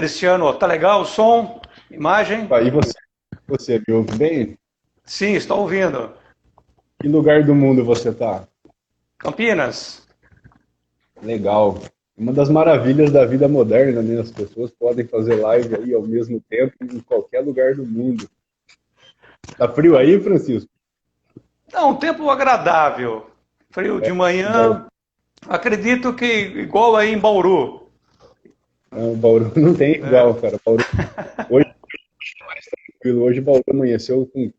Cristiano, tá legal o som, imagem? Aí você me ouve bem? Sim, estou ouvindo. Que lugar do mundo você tá? Campinas? Legal. Uma das maravilhas da vida moderna, né? As pessoas podem fazer live aí ao mesmo tempo em qualquer lugar do mundo. Tá frio aí, Francisco? Não, um tempo agradável. Frio de manhã, acredito que igual aí em Bauru. Não, Bauru não tem É. igual, cara. Bauru, hoje é mais tranquilo. Hoje Bauru amanheceu com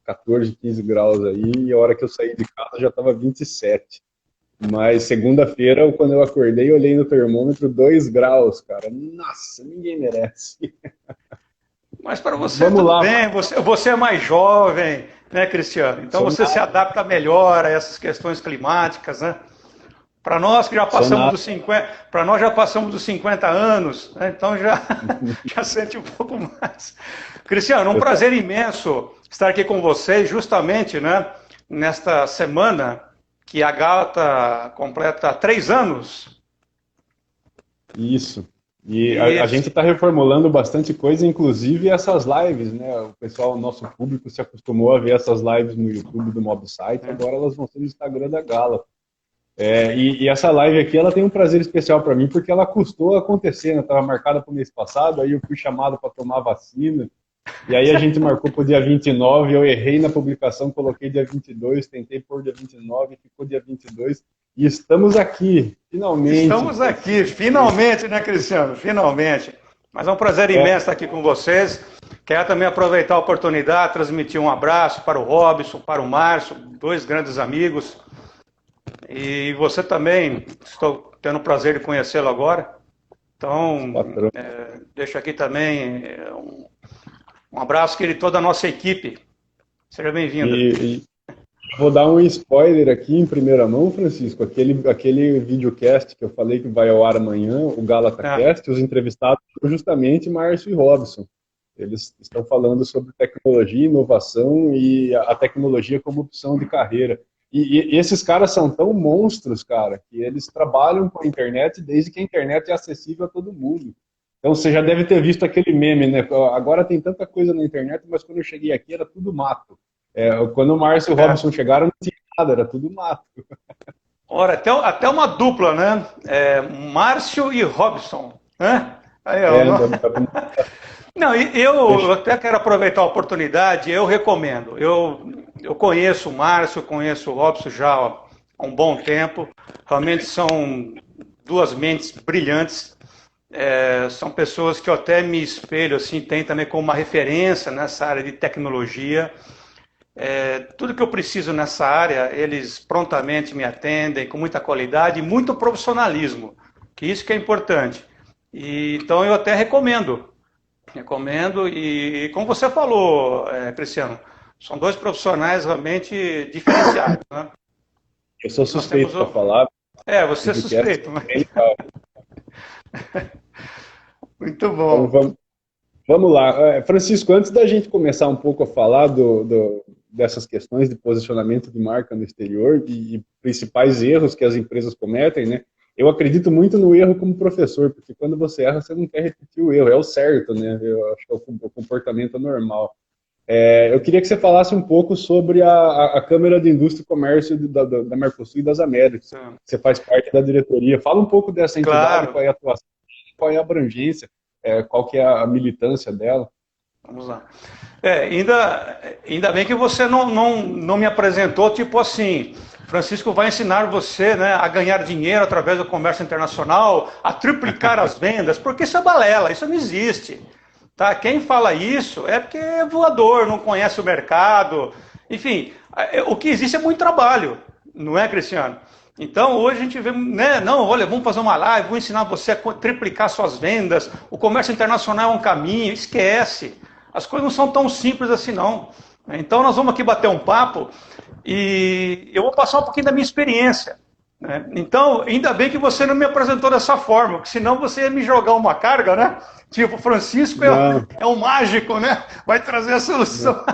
14, 15 graus aí, e a hora que eu saí de casa já estava 27. Mas segunda-feira, quando eu acordei, eu olhei no termômetro 2 graus, cara. Nossa, ninguém merece. Mas para você Vamos tudo lá, bem, você é mais jovem, né, Cristiano? Então sou você se nada, adapta melhor a essas questões climáticas, né? Para nós que já sou passamos nada. dos 50, para nós já passamos dos 50 anos, né? Então já, já sente um pouco mais. Cristiano, um prazer imenso estar aqui com vocês, justamente, né, nesta semana que a Gala completa 3 anos. Isso. E a Isso. gente está reformulando bastante coisa, inclusive essas lives, né? O pessoal, nosso público se acostumou a ver essas lives no YouTube do Mob Site, agora elas vão ser no Instagram da Gala. E essa live aqui, ela tem um prazer especial para mim, porque ela custou acontecer, né? Estava marcada para o mês passado, aí eu fui chamado para tomar vacina, e aí a gente marcou para o dia 29, eu errei na publicação, coloquei dia 22, tentei pôr dia 29, ficou dia 22, e estamos aqui, finalmente. Estamos aqui, finalmente, né, Cristiano? Finalmente. Mas é um prazer É, imenso estar aqui com vocês. Quero também aproveitar a oportunidade, transmitir um abraço para o Robson, para o Márcio, dois grandes amigos. E você também, estou tendo o prazer de conhecê-lo agora. Então, patrão. deixo aqui também um abraço, querido, toda a nossa equipe. Seja bem-vindo. E vou dar um spoiler aqui em primeira mão, Francisco. Aquele videocast que eu falei que vai ao ar amanhã, o Ah, GalataCast, os entrevistados foram justamente Márcio e Robson. Eles estão falando sobre tecnologia, inovação e a tecnologia como opção de carreira. E esses caras são tão monstros, cara, que eles trabalham com a internet desde que a internet é acessível a todo mundo. Então você já deve ter visto aquele meme, né? Agora tem tanta coisa na internet, mas quando eu cheguei aqui era tudo mato. Quando o Márcio e o é. Robson chegaram, não tinha nada, era tudo mato. Ora, até uma dupla, né? Márcio e Robson, né? Aí, ó, É, dá pra- não, e eu até quero aproveitar a oportunidade, eu recomendo. Eu conheço o Márcio, conheço o Robson já há um bom tempo. Realmente são duas mentes brilhantes. São pessoas que eu até me espelho, assim, tem também como uma referência nessa área de tecnologia. Tudo que eu preciso nessa área, eles prontamente me atendem com muita qualidade e muito profissionalismo, que isso que é importante. Então eu até recomendo e como você falou, Cristiano, são dois profissionais realmente diferenciados, né? Eu sou Nós temos suspeito para falar, você é videocast suspeito, mas é bem legal. muito Então bom. vamos lá. Francisco, antes da gente começar um pouco a falar dessas questões de posicionamento de marca no exterior e principais erros que as empresas cometem, né? Eu acredito muito no erro como professor, porque quando você erra, você não quer repetir o erro, é o certo, né? Eu acho que é o comportamento normal. Eu queria que você falasse um pouco sobre a Câmara de Indústria e Comércio da Mercosul e das Américas. Você faz parte da diretoria. Fala um pouco dessa entidade, Claro, qual é a atuação, qual é a abrangência, qual que é a militância dela. vamos lá. Ainda bem que você não me apresentou, tipo assim, Francisco vai ensinar você, né, a ganhar dinheiro através do comércio internacional, a triplicar as vendas, porque isso é balela, isso não existe. Tá? Quem fala isso é porque é voador, não conhece o mercado. Enfim, o que existe é muito trabalho, não é, Cristiano? Então, hoje a gente vê, né? Não, olha, vamos fazer uma live, vou ensinar você a triplicar suas vendas. O comércio internacional é um caminho, esquece. As coisas não são tão simples assim, não. Então, nós vamos aqui bater um papo e eu vou passar um pouquinho da minha experiência. Né? Então, ainda bem que você não me apresentou dessa forma, porque senão você ia me jogar uma carga, né? Tipo, Francisco Não, é um mágico, né? Vai trazer a não. solução.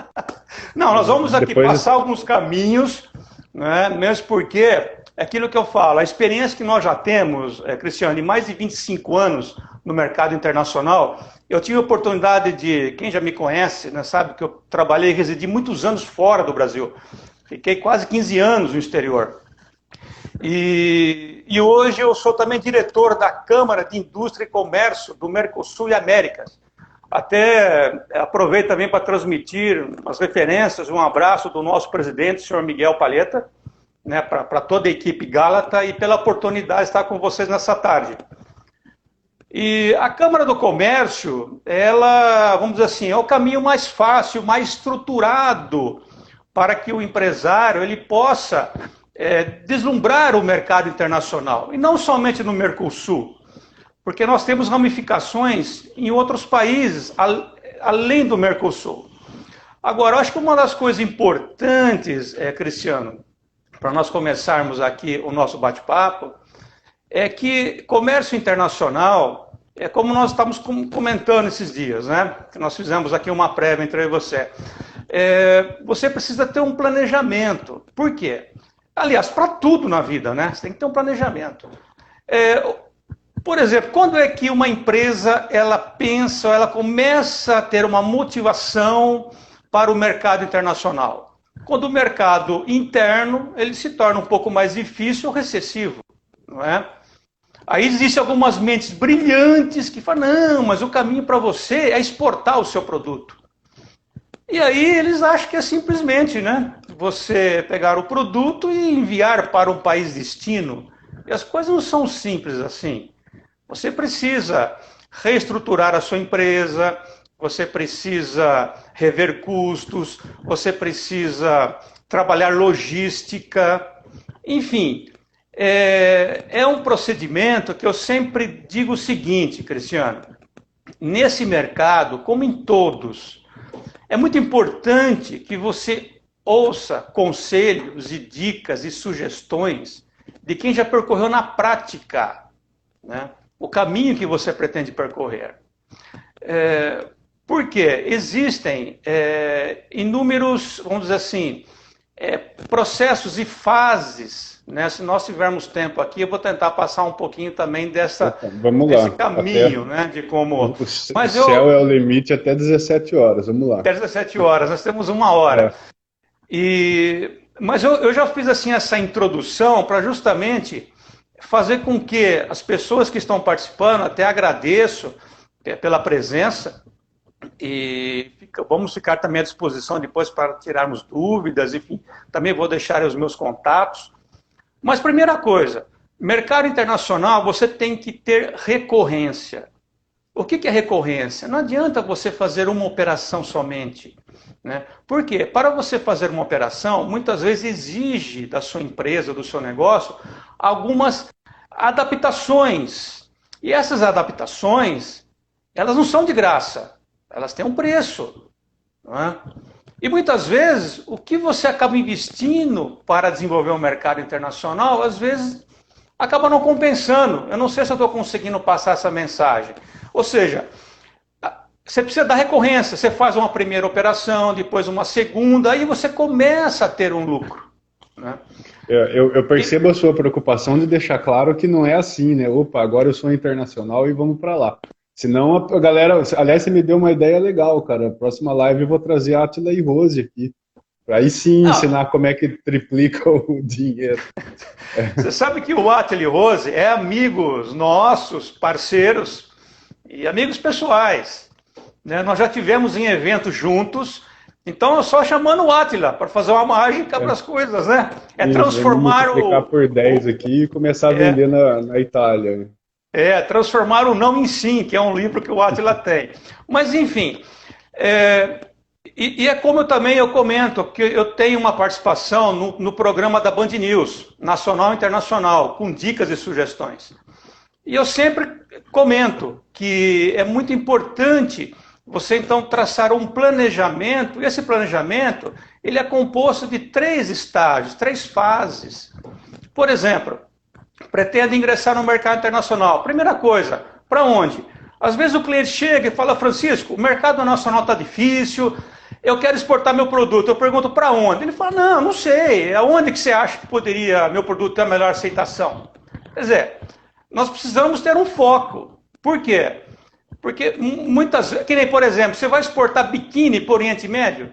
Não, nós vamos aqui Depois, passar alguns caminhos, né? Mesmo porque é aquilo que eu falo, a experiência que nós já temos, Cristiano, de mais de 25 anos no mercado internacional. Eu tive a oportunidade de, quem já me conhece, né, sabe que eu trabalhei e residi muitos anos fora do Brasil. Fiquei quase 15 anos no exterior. E hoje eu sou também diretor da Câmara de Indústria e Comércio do Mercosul e Américas. Até aproveito também para transmitir umas referências, um abraço do nosso presidente, senhor Miguel Palheta, né, para toda a equipe Gálata e pela oportunidade de estar com vocês nessa tarde. E a Câmara do Comércio, ela, vamos dizer assim, é o caminho mais fácil, mais estruturado para que o empresário ele possa deslumbrar o mercado internacional, e não somente no Mercosul, porque nós temos ramificações em outros países, além do Mercosul. Agora, eu acho que uma das coisas importantes, Cristiano, para nós começarmos aqui o nosso bate-papo, é que comércio internacional, é como nós estamos comentando esses dias, né? Que nós fizemos aqui uma prévia entre eu e você. Você precisa ter um planejamento. Por quê? Aliás, para tudo na vida, né? Você tem que ter um planejamento. Por exemplo, quando é que uma empresa ela pensa, ela começa a ter uma motivação para o mercado internacional? Quando o mercado interno ele se torna um pouco mais difícil ou recessivo, não é? Aí existem algumas mentes brilhantes que falam, não, mas o caminho para você é exportar o seu produto. E aí eles acham que é simplesmente, né, você pegar o produto e enviar para um país destino. E as coisas não são simples assim. Você precisa reestruturar a sua empresa, você precisa rever custos, você precisa trabalhar logística, enfim. É um procedimento que eu sempre digo o seguinte, Cristiano, nesse mercado, como em todos, é muito importante que você ouça conselhos e dicas e sugestões de quem já percorreu na prática, né, o caminho que você pretende percorrer. Porque existem inúmeros, vamos dizer assim, processos e fases, né? Se nós tivermos tempo aqui, eu vou tentar passar um pouquinho também desse caminho, né? De como... O céu é o limite até 17 horas, vamos lá. Até 17 horas, nós temos 1 hora. Mas eu já fiz assim essa introdução para justamente fazer com que as pessoas que estão participando, até agradeço pela presença, e vamos ficar também à disposição depois para tirarmos dúvidas, enfim, também vou deixar os meus contatos. Mas primeira coisa, mercado internacional você tem que ter recorrência. O que é recorrência? Não adianta você fazer uma operação somente, né? Por quê? Para você fazer uma operação, muitas vezes exige da sua empresa, do seu negócio, algumas adaptações. E essas adaptações, elas não são de graça. Elas têm um preço, não é? E muitas vezes, o que você acaba investindo para desenvolver um mercado internacional, às vezes, acaba não compensando. Eu não sei se eu estou conseguindo passar essa mensagem. Ou seja, você precisa da recorrência. Você faz uma primeira operação, depois uma segunda, aí você começa a ter um lucro, né? Eu percebo a sua preocupação de deixar claro que não é assim, né? Opa, agora eu sou internacional e vamos para lá. Senão a galera... Aliás, você me deu uma ideia legal, cara. Próxima live eu vou trazer Átila e Rose aqui. Aí sim ensinar como é que triplica o dinheiro. Você sabe que o Átila e Rose é amigos nossos, parceiros e amigos pessoais, né? Nós já tivemos em eventos juntos, então é só chamando o Átila para fazer uma mágica para as coisas, né? Transformar multiplicar por 10 aqui e começar a vender na Itália. Transformar o não em sim, que é um livro que o Átila tem. Mas, enfim, e é como eu comento, que eu tenho uma participação no programa da Band News, nacional e internacional, com dicas e sugestões. E eu sempre comento que é muito importante você, então, traçar um planejamento, e esse planejamento ele é composto de 3 estágios, 3 fases. Por exemplo, pretende ingressar no mercado internacional. Primeira coisa, para onde? Às vezes o cliente chega e fala, Francisco, o mercado nacional está difícil, eu quero exportar meu produto. Eu pergunto, para onde? Ele fala, não sei, aonde que você acha que poderia meu produto ter a melhor aceitação? Quer dizer, nós precisamos ter um foco. Por quê? Porque muitas vezes, que nem, por exemplo, você vai exportar biquíni para o Oriente Médio?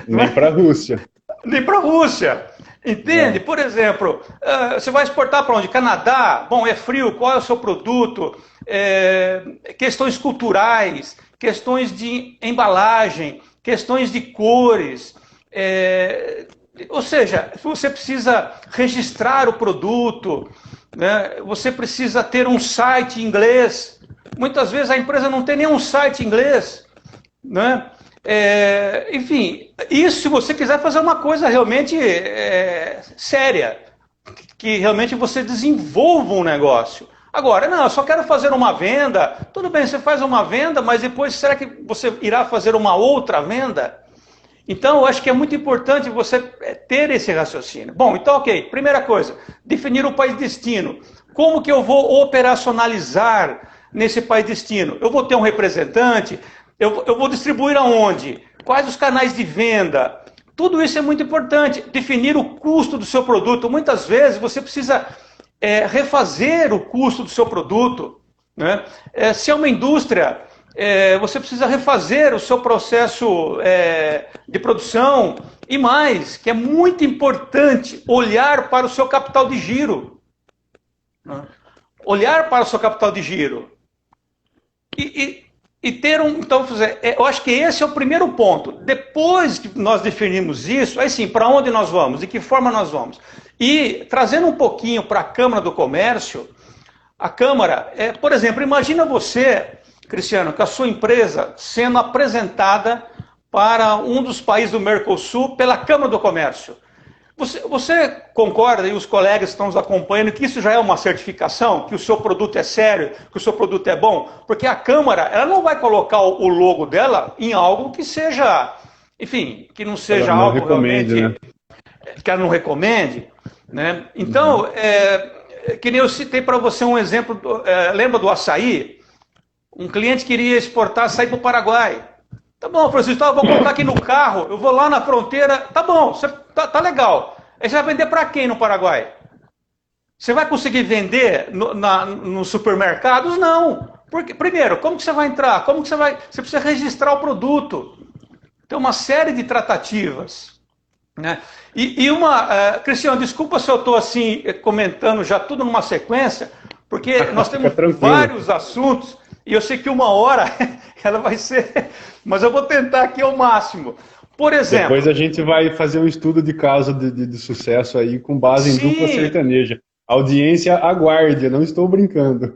Nem para a Rússia. Nem para a Rússia. Entende? Por exemplo, você vai exportar para onde? Canadá? Bom, é frio, qual é o seu produto? Questões culturais, questões de embalagem, questões de cores. Ou seja, você precisa registrar o produto, né? Você precisa ter um site em inglês. Muitas vezes a empresa não tem nenhum site em inglês, né? Enfim, isso se você quiser fazer uma coisa realmente séria, que realmente você desenvolva um negócio. Agora, não, eu só quero fazer uma venda. Tudo bem, você faz uma venda, mas depois será que você irá fazer uma outra venda? Então, eu acho que é muito importante você ter esse raciocínio. Bom, então, ok, primeira coisa, definir o país destino. Como que eu vou operacionalizar nesse país destino? Eu vou ter um representante? Eu vou distribuir aonde? Quais os canais de venda? Tudo isso é muito importante. Definir o custo do seu produto. Muitas vezes você precisa refazer o custo do seu produto, né? Se é uma indústria, você precisa refazer o seu processo de produção. E mais, que é muito importante, olhar para o seu capital de giro. Né? Olhar para o seu capital de giro. E ter então, eu acho que esse é o primeiro ponto. Depois que nós definimos isso, aí sim, para onde nós vamos, de que forma nós vamos. E trazendo um pouquinho para a Câmara do Comércio, a Câmara, por exemplo, imagina você, Cristiano, com a sua empresa sendo apresentada para um dos países do Mercosul pela Câmara do Comércio. Você concorda, e os colegas que estão nos acompanhando, que isso já é uma certificação, que o seu produto é sério, que o seu produto é bom? Porque a Câmara, ela não vai colocar o logo dela em algo que seja, enfim, que não seja ela não algo recomende, realmente, né? Que ela não recomende, né? Então, que nem eu citei para você um exemplo, lembra do açaí? Um cliente queria exportar açaí para o Paraguai. Tá bom, Francisco, eu vou colocar aqui no carro, eu vou lá na fronteira, tá bom, tá legal. Aí você vai vender para quem no Paraguai? Você vai conseguir vender nos supermercados? Não. Porque, primeiro, como que você vai entrar? Como que você vai... Você precisa registrar o produto. Tem uma série de tratativas, né? Cristiano, desculpa se eu estou assim, comentando já tudo numa sequência, porque nós temos vários assuntos, e eu sei que uma hora ela vai ser... Mas eu vou tentar aqui ao máximo. Por exemplo... Depois a gente vai fazer um estudo de caso de sucesso aí com base em dupla sertaneja. Audiência, aguarde, não estou brincando.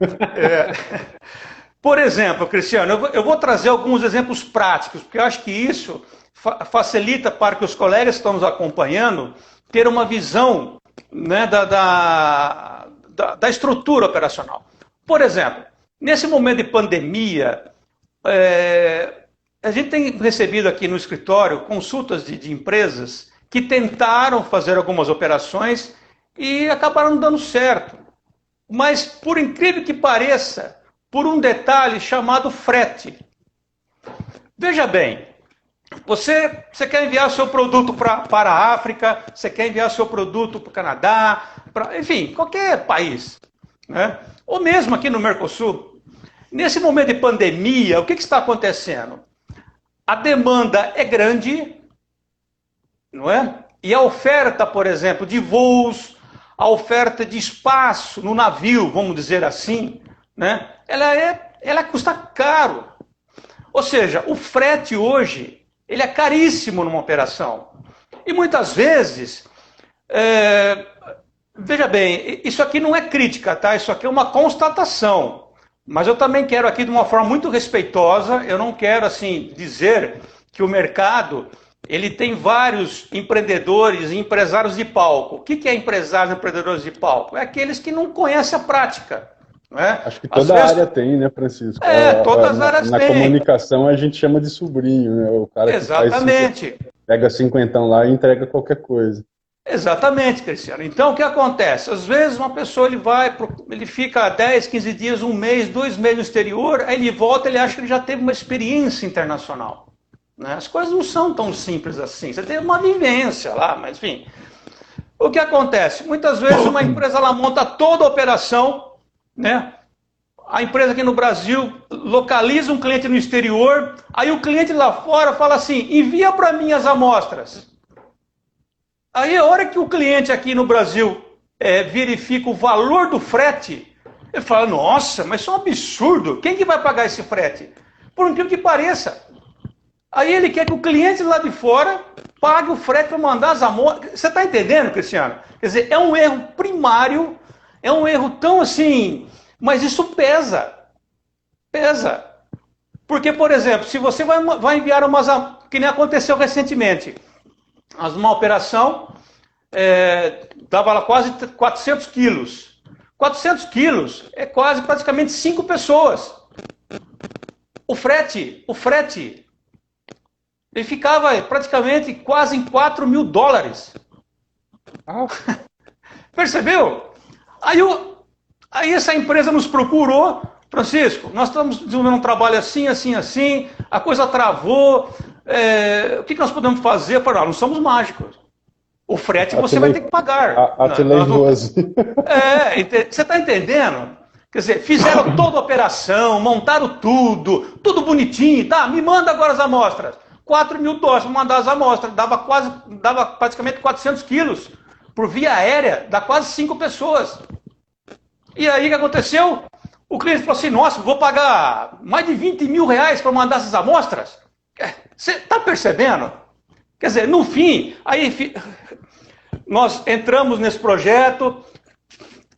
Por exemplo, Cristiano, eu vou trazer alguns exemplos práticos, porque eu acho que isso facilita para que os colegas que estão nos acompanhando ter uma visão, né, da estrutura operacional. Por exemplo, nesse momento de pandemia, a gente tem recebido aqui no escritório consultas de empresas que tentaram fazer algumas operações e acabaram não dando certo. Mas, por incrível que pareça, por um detalhe chamado frete. Veja bem, você quer enviar seu produto para a África, você quer enviar seu produto para o Canadá, enfim, qualquer país, né? Ou mesmo aqui no Mercosul. Nesse momento de pandemia, o que está acontecendo? A demanda é grande, não é? E a oferta, por exemplo, de voos, a oferta de espaço no navio, vamos dizer assim, né? Ela custa caro. Ou seja, o frete hoje, ele é caríssimo numa operação. E muitas vezes, veja bem, isso aqui não é crítica, tá? Isso aqui é uma constatação. Mas eu também quero aqui, de uma forma muito respeitosa, eu não quero, assim, dizer que o mercado, ele tem vários empreendedores e empresários de palco. O que é empresários e empreendedores de palco? É aqueles que não conhecem a prática. Não é? Acho que toda área tem, né, Francisco? Todas as áreas têm. Na comunicação a gente chama de sobrinho, né? O cara Exatamente. Pega 50 lá e entrega qualquer coisa. Exatamente, Cristiano. Então, o que acontece? Às vezes uma pessoa ele fica 10, 15 dias, um mês, 2 meses no exterior, aí ele volta, ele acha que ele já teve uma experiência internacional. Né? As coisas não são tão simples assim. Você tem uma vivência lá, mas enfim. O que acontece? Muitas vezes uma empresa ela monta toda a operação, né? A empresa aqui no Brasil localiza um cliente no exterior, aí o cliente lá fora fala assim, envia para mim as amostras. Aí a hora que o cliente aqui no Brasil verifica o valor do frete, ele fala, nossa, mas isso é um absurdo, quem que vai pagar esse frete? Por incrível que pareça. Aí ele quer que o cliente lá de fora pague o frete para mandar as amostras. Você está entendendo, Cristiano? Quer dizer, é um erro primário, é um erro tão assim, mas isso pesa. Pesa. Porque, por exemplo, se você vai enviar umas, que nem aconteceu recentemente, uma operação, dava lá quase 400 quilos. 400 quilos é quase praticamente 5 pessoas. O frete, ele ficava praticamente quase em $4.000. Ah. Percebeu? Aí essa empresa nos procurou, Francisco, nós estamos desenvolvendo um trabalho assim, assim, assim, a coisa travou, o que nós podemos fazer? Para não somos mágicos. O frete você vai ter que pagar. Você está entendendo? Quer dizer, fizeram toda a operação, montaram tudo bonitinho, tá? Me manda agora as amostras. $4.000 para mandar as amostras, dava praticamente 400 quilos. Por via aérea, dá quase 5 pessoas. E aí o que aconteceu? O cliente falou assim, nossa, vou pagar mais de R$20.000 para mandar essas amostras? Você está percebendo? Quer dizer, no fim, aí nós entramos nesse projeto,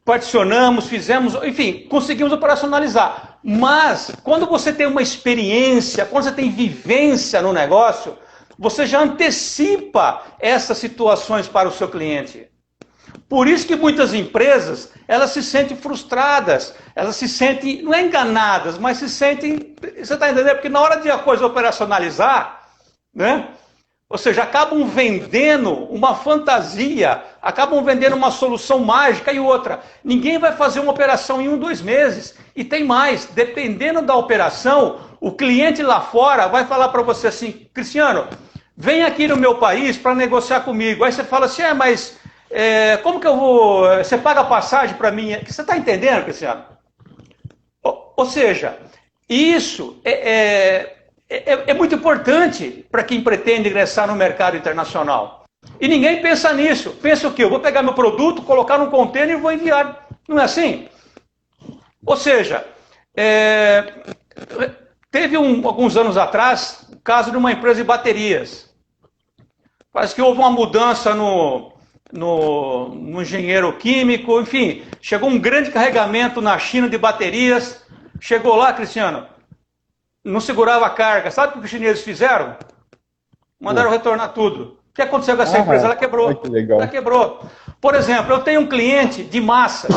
particionamos, fizemos, enfim, conseguimos operacionalizar. Mas, quando você tem uma experiência, quando você tem vivência no negócio, você já antecipa essas situações para o seu cliente. Por isso que muitas empresas, elas se sentem frustradas, elas se sentem, não é enganadas, mas se sentem, você está entendendo? Porque na hora de a coisa operacionalizar, né? Ou seja, acabam vendendo uma fantasia, acabam vendendo uma solução mágica e outra. Ninguém vai fazer uma operação em 1, 2 meses. E tem mais, dependendo da operação, o cliente lá fora vai falar para você assim, Cristiano, vem aqui no meu país para negociar comigo. Aí você fala assim, mas como que eu vou... Você paga a passagem para mim? Você está entendendo, Cristiano? Ou seja, isso é muito importante para quem pretende ingressar no mercado internacional. E ninguém pensa nisso. Pensa o quê? Eu vou pegar meu produto, colocar num container e vou enviar. Não é assim? Ou seja, teve alguns anos atrás, o caso de uma empresa de baterias. Parece que houve uma mudança no engenheiro químico, enfim, chegou um grande carregamento na China de baterias. Chegou lá, Cristiano, não segurava a carga. Sabe o que os chineses fizeram? Mandaram retornar tudo. O que aconteceu com essa empresa? Ela quebrou. Que legal. Ela quebrou. Por exemplo, eu tenho um cliente de massas.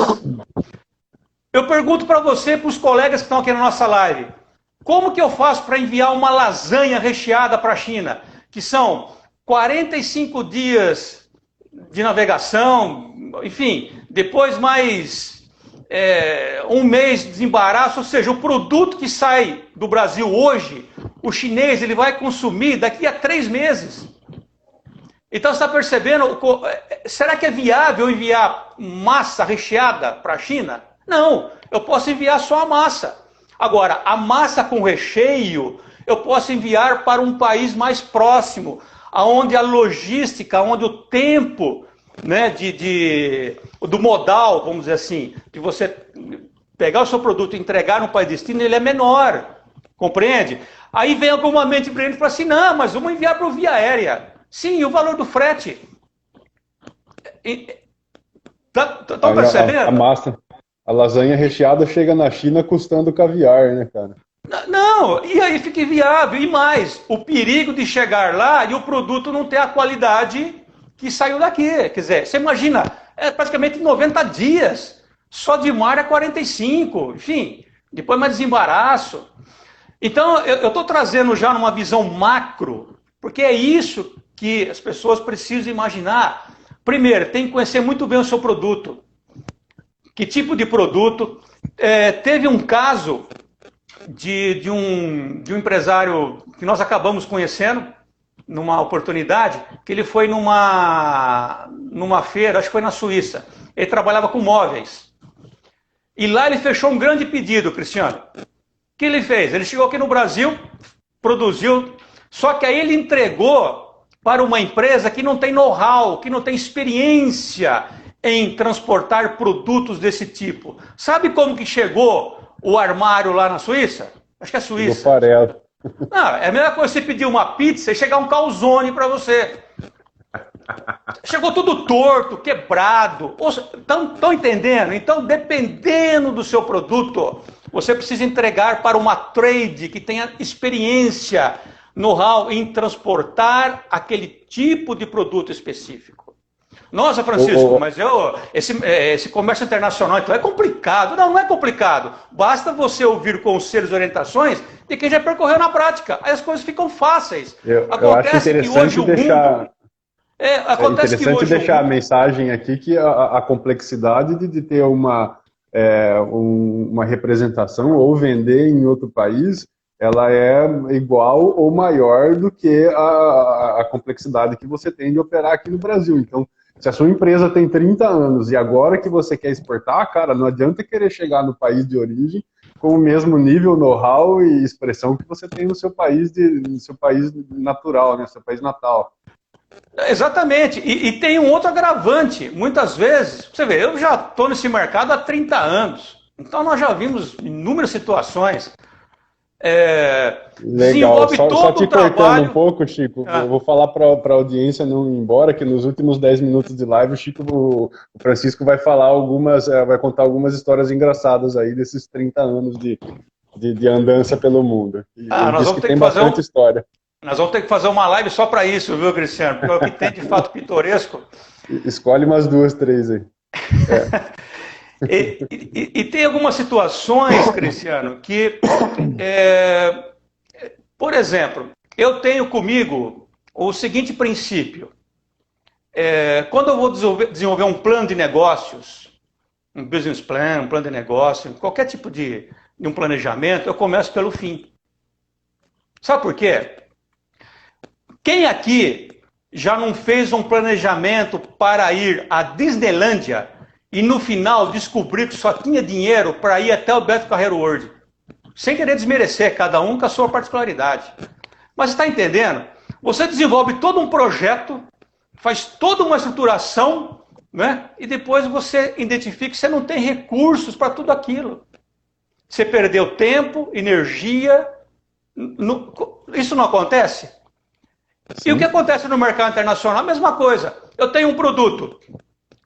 Eu pergunto para você, para os colegas que estão aqui na nossa live, como que eu faço para enviar uma lasanha recheada para a China? Que são 45 dias de navegação, enfim, depois mais... 1 mês de desembaraço, ou seja, o produto que sai do Brasil hoje, o chinês ele vai consumir daqui a 3 meses. Então você está percebendo, será que é viável enviar massa recheada para a China? Não, eu posso enviar só a massa. Agora, a massa com recheio, eu posso enviar para um país mais próximo, onde a logística, onde o tempo... né, do modal, vamos dizer assim, de você pegar o seu produto e entregar no país de destino, ele é menor, compreende? Aí vem alguma mente brilhante e fala assim, não, mas vamos enviar para via aérea. Sim, e o valor do frete? Estão percebendo? A lasanha recheada chega na China custando caviar, né, cara? Não, e aí fica inviável. E mais, o perigo de chegar lá e o produto não ter a qualidade... que saiu daqui. Quer dizer, você imagina, praticamente 90 dias, só de mar é 45, enfim, depois mais desembaraço. Então, eu estou trazendo já numa visão macro, porque é isso que as pessoas precisam imaginar. Primeiro, tem que conhecer muito bem o seu produto. Que tipo de produto? Teve um caso de um empresário que nós acabamos conhecendo, numa oportunidade, que ele foi numa feira, acho que foi na Suíça. Ele trabalhava com móveis. E lá ele fechou um grande pedido, Cristiano. O que ele fez? Ele chegou aqui no Brasil, produziu, só que aí ele entregou para uma empresa que não tem know-how, que não tem experiência em transportar produtos desse tipo. Sabe como que chegou o armário lá na Suíça? Acho que é Suíça. Não, é a mesma coisa você pedir uma pizza e chegar um calzone para você. Chegou tudo torto, quebrado. Estão entendendo? Então, dependendo do seu produto, você precisa entregar para uma trade que tenha experiência, know-how em transportar aquele tipo de produto específico. Nossa, Francisco, mas esse comércio internacional então é complicado. Não, não é complicado. Basta você ouvir conselhos e orientações de quem já percorreu na prática. Aí as coisas ficam fáceis. Eu acho interessante deixar a mensagem aqui que a complexidade de ter uma representação ou vender em outro país, ela é igual ou maior do que a complexidade que você tem de operar aqui no Brasil. Então, se a sua empresa tem 30 anos e agora que você quer exportar, cara, não adianta querer chegar no país de origem com o mesmo nível, know-how e expressão que você tem no seu país natural, né, no seu país natal. Exatamente. E tem um outro agravante. Muitas vezes, você vê, eu já estou nesse mercado há 30 anos. Então nós já vimos inúmeras situações. Legal, só te cortando um pouco, Chico, eu vou falar para a audiência não ir embora, que nos últimos 10 minutos de live o Francisco vai falar vai contar algumas histórias engraçadas aí desses 30 anos de andança pelo mundo. Nós vamos ter que fazer história. Nós vamos ter que fazer uma live só para isso, viu, Cristiano? Porque é o que tem de fato pitoresco. Escolhe umas 2, 3 aí. E tem algumas situações, Cristiano, que, por exemplo, eu tenho comigo o seguinte princípio. Quando eu vou desenvolver um plano de negócios, um business plan, um plano de negócio, qualquer tipo de um planejamento, eu começo pelo fim. Sabe por quê? Quem aqui já não fez um planejamento para ir à Disneylândia e no final descobrir que só tinha dinheiro para ir até o Beto Carreiro World? Sem querer desmerecer, cada um com a sua particularidade. Mas você está entendendo? Você desenvolve todo um projeto, faz toda uma estruturação, né? E depois você identifica que você não tem recursos para tudo aquilo. Você perdeu tempo, energia. Isso não acontece? Sim. E o que acontece no mercado internacional? A mesma coisa. Eu tenho um produto,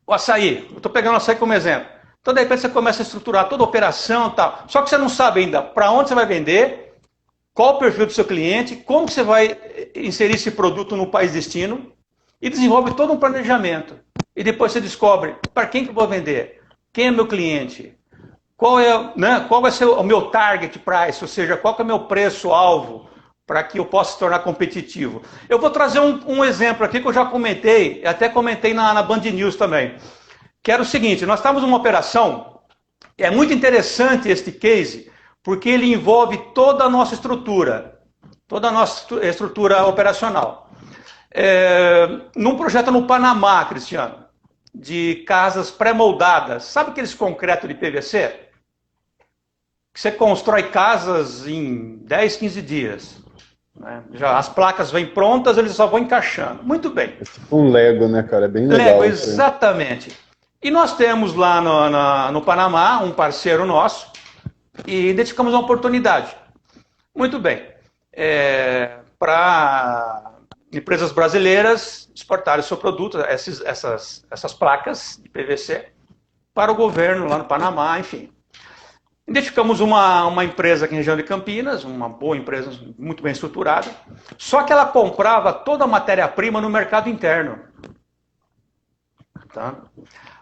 o açaí. Eu estou pegando o açaí como exemplo. Então, de repente, você começa a estruturar toda a operação e tal. Só que você não sabe ainda para onde você vai vender, qual o perfil do seu cliente, como você vai inserir esse produto no país destino, e desenvolve todo um planejamento. E depois você descobre para quem que eu vou vender, quem é meu cliente, qual vai ser o meu target price, ou seja, qual que é o meu preço-alvo, para que eu possa se tornar competitivo. Eu vou trazer um exemplo aqui que eu já comentei, até comentei na Band News também, que era o seguinte: nós estávamos numa operação, é muito interessante este case, porque ele envolve toda a nossa estrutura operacional. Num projeto no Panamá, Cristiano, de casas pré-moldadas, sabe aqueles concreto de PVC? Que você constrói casas em 10, 15 dias. Já as placas vêm prontas, eles só vão encaixando. Muito bem. É tipo um Lego, né, cara? É bem legal. Lego, exatamente. E nós temos lá no Panamá um parceiro nosso e identificamos uma oportunidade. Muito bem. Para empresas brasileiras exportarem o seu produto, essas placas de PVC, para o governo lá no Panamá, enfim. Identificamos uma empresa aqui na região de Campinas, uma boa empresa, muito bem estruturada, só que ela comprava toda a matéria-prima no mercado interno. Tá?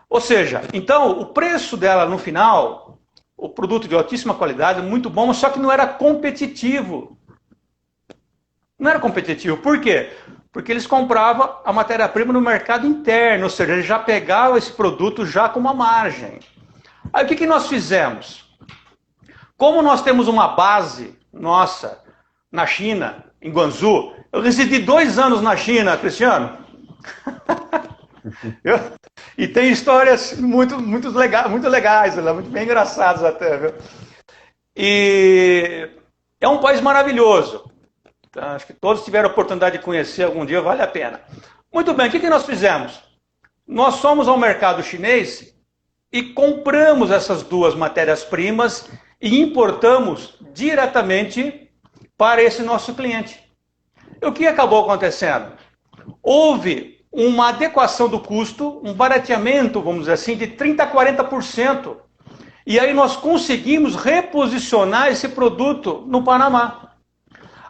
Ou seja, então, o preço dela no final, o produto de altíssima qualidade, muito bom, só que não era competitivo. Não era competitivo. Por quê? Porque eles compravam a matéria-prima no mercado interno, ou seja, eles já pegavam esse produto já com uma margem. Aí o que nós fizemos? Como nós temos uma base nossa na China, em Guangzhou, eu residi 2 anos na China, Cristiano. Eu- E tem histórias muito legais, né? Muito bem engraçadas até, viu? E é um país maravilhoso. Tá? Acho que todos tiveram a oportunidade de conhecer algum dia, vale a pena. Muito bem, o que nós fizemos? Nós fomos ao mercado chinês e compramos essas duas matérias-primas e importamos diretamente para esse nosso cliente. E o que acabou acontecendo? Houve uma adequação do custo, um barateamento, vamos dizer assim, de 30% a 40%. E aí nós conseguimos reposicionar esse produto no Panamá.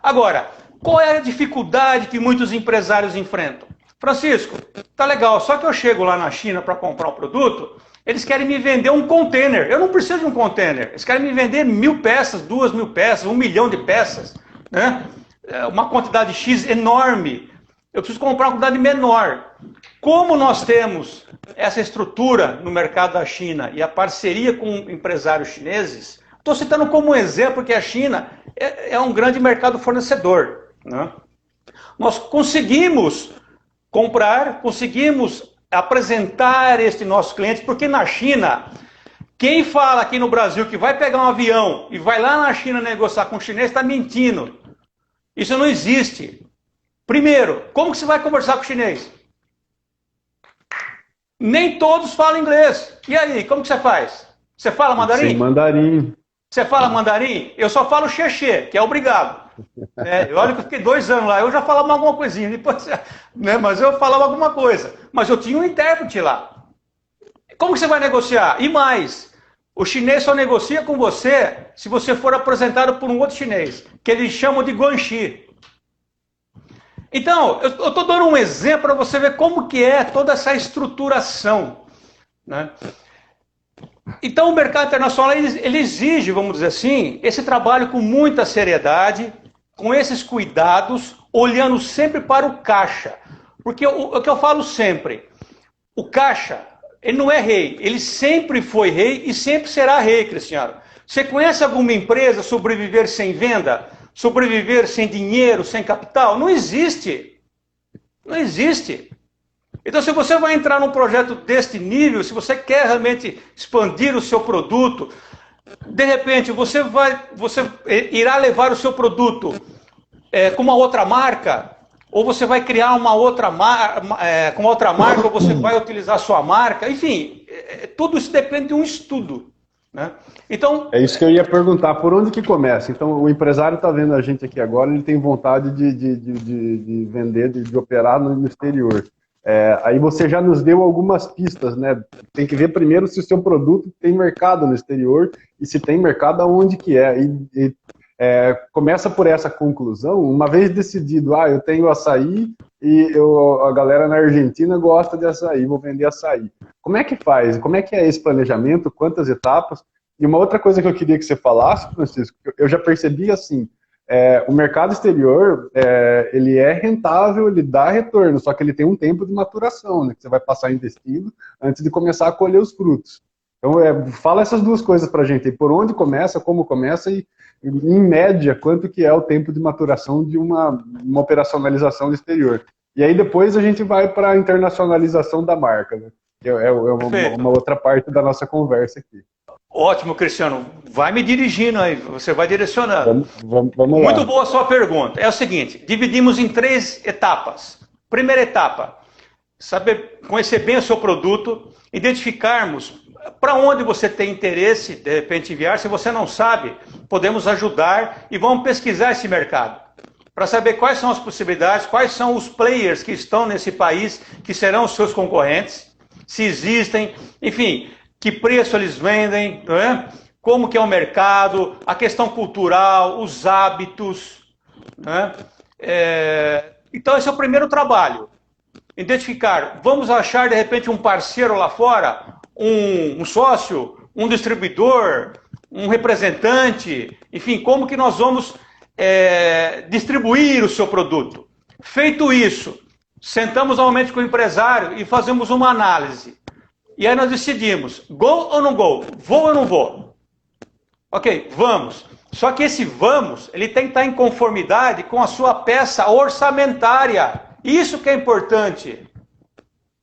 Agora, qual é a dificuldade que muitos empresários enfrentam? Francisco, tá legal, só que eu chego lá na China para comprar um produto, eles querem me vender um container. Eu não preciso de um container. Eles querem me vender 1.000 peças, 2.000 peças, 1 milhão de peças, né? Uma quantidade X enorme. Eu preciso comprar uma quantidade menor. Como nós temos essa estrutura no mercado da China e a parceria com empresários chineses, estou citando como exemplo que a China é um grande mercado fornecedor, né? Nós conseguimos comprar, conseguimos apresentar este nosso cliente, porque na China, quem fala aqui no Brasil que vai pegar um avião e vai lá na China negociar com o chinês está mentindo. Isso não existe. Primeiro, como que você vai conversar com o chinês? Nem todos falam inglês. E aí, como que você faz? Você fala mandarim? Sem mandarim. Você fala mandarim? Eu só falo xexê, que é obrigado. Olha que eu fiquei 2 anos lá, eu já falava alguma coisinha, depois, né, mas eu falava alguma coisa. Mas eu tinha um intérprete lá. Como que você vai negociar? E mais, o chinês só negocia com você se você for apresentado por um outro chinês, que eles chamam de guanxi. Então, eu estou dando um exemplo para você ver como que é toda essa estruturação, né? Então, o mercado internacional ele exige, vamos dizer assim, esse trabalho com muita seriedade, com esses cuidados, olhando sempre para o caixa. Porque o que eu falo sempre, o caixa, ele não é rei, ele sempre foi rei e sempre será rei, Cristiano. Você conhece alguma empresa sobreviver sem venda? Sobreviver sem dinheiro, sem capital? Não existe. Não existe. Então, se você vai entrar num projeto deste nível, se você quer realmente expandir o seu produto, de repente você irá levar o seu produto com uma outra marca, ou você vai criar uma outra com outra marca, ou você vai utilizar a sua marca, enfim, tudo isso depende de um estudo, né? Então, é isso que eu ia perguntar, por onde que começa? Então, o empresário está vendo a gente aqui agora, ele tem vontade de vender, de operar no exterior. Aí você já nos deu algumas pistas, né? Tem que ver primeiro se o seu produto tem mercado no exterior e se tem mercado aonde que é. Começa por essa conclusão, uma vez decidido, eu tenho açaí e a galera na Argentina gosta de açaí, vou vender açaí. Como é que faz? Como é que é esse planejamento? Quantas etapas? E uma outra coisa que eu queria que você falasse, Francisco, eu já percebi assim, o mercado exterior, ele é rentável, ele dá retorno, só que ele tem um tempo de maturação, né, que você vai passar investindo antes de começar a colher os frutos. Então, fala essas duas coisas para a gente, por onde começa, como começa e, em média, quanto que é o tempo de maturação de uma operacionalização do exterior. E aí depois a gente vai para a internacionalização da marca, né, que é uma outra parte da nossa conversa aqui. Ótimo, Cristiano. Vai me dirigindo aí, você vai direcionando. Vamos lá. Muito boa a sua pergunta. É o seguinte, dividimos em 3 etapas. Primeira etapa, saber conhecer bem o seu produto, identificarmos para onde você tem interesse, de repente enviar. Se você não sabe, podemos ajudar e vamos pesquisar esse mercado. Para saber quais são as possibilidades, quais são os players que estão nesse país, que serão os seus concorrentes, se existem, enfim, que preço eles vendem, não é? Como que é o mercado, a questão cultural, os hábitos, né? Então esse é o primeiro trabalho. Identificar, vamos achar de repente um parceiro lá fora, um sócio, um distribuidor, um representante, enfim, como que nós vamos distribuir o seu produto. Feito isso, sentamos novamente com o empresário e fazemos uma análise. E aí nós decidimos, go ou não go? Vou ou não vou? Ok, vamos. Só que esse vamos, ele tem que estar em conformidade com a sua peça orçamentária. Isso que é importante,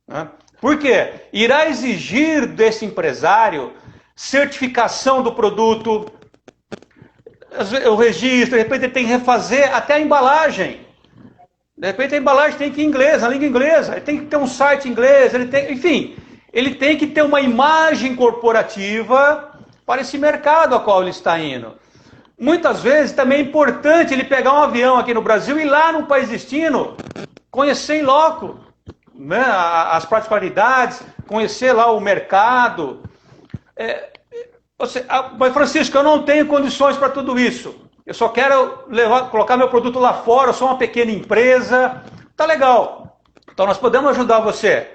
né? Por quê? Irá exigir desse empresário certificação do produto, o registro, de repente ele tem que refazer até a embalagem. De repente a embalagem tem que ir em inglês, na língua inglesa, ele tem que ter um site em inglês, enfim, ele tem que ter uma imagem corporativa para esse mercado a qual ele está indo. Muitas vezes também é importante ele pegar um avião aqui no Brasil e ir lá no país destino, conhecer em loco, né, as particularidades, conhecer lá o mercado. Mas Francisco, eu não tenho condições para tudo isso. Eu só quero colocar meu produto lá fora, eu sou uma pequena empresa. Tá legal. Então nós podemos ajudar você.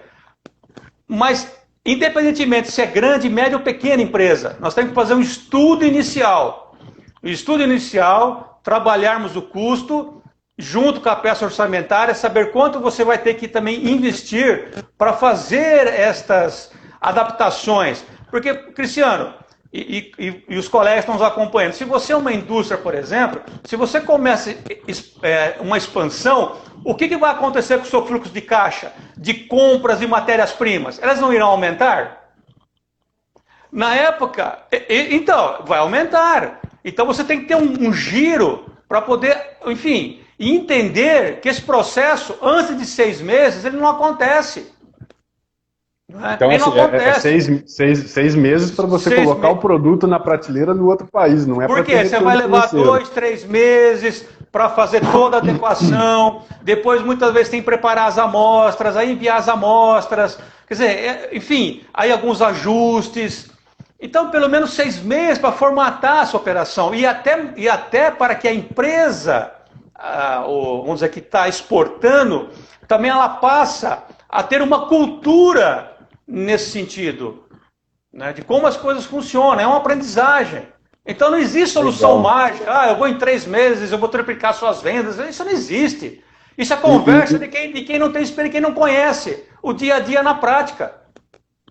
Mas, independentemente se é grande, média ou pequena empresa, nós temos que fazer um estudo inicial. O estudo inicial, trabalharmos o custo, junto com a peça orçamentária, saber quanto você vai ter que também investir para fazer estas adaptações. Porque, Cristiano, e os colegas estão nos acompanhando, se você é uma indústria, por exemplo, se você começa uma expansão, o que vai acontecer com o seu fluxo de caixa, de compras de matérias-primas? Elas não irão aumentar? Na época, então, vai aumentar. Então você tem que ter um giro para poder, enfim, entender que esse processo, antes de 6 meses, ele não acontece. Então, assim, seis meses para você colocar o produto na prateleira no outro país, não é? Por quê? Você vai levar 2, 3 meses para fazer toda a adequação, depois muitas vezes tem que preparar as amostras, aí enviar as amostras, quer dizer, enfim, aí alguns ajustes. Então, pelo menos 6 meses para formatar essa operação e até para que a empresa, vamos dizer, que está exportando, também ela passa a ter uma cultura nesse sentido, né, de como as coisas funcionam, é uma aprendizagem. Então não existe solução mágica, eu vou em 3 meses, eu vou triplicar suas vendas, isso não existe. Isso é conversa de quem não tem experiência, quem não conhece o dia a dia na prática.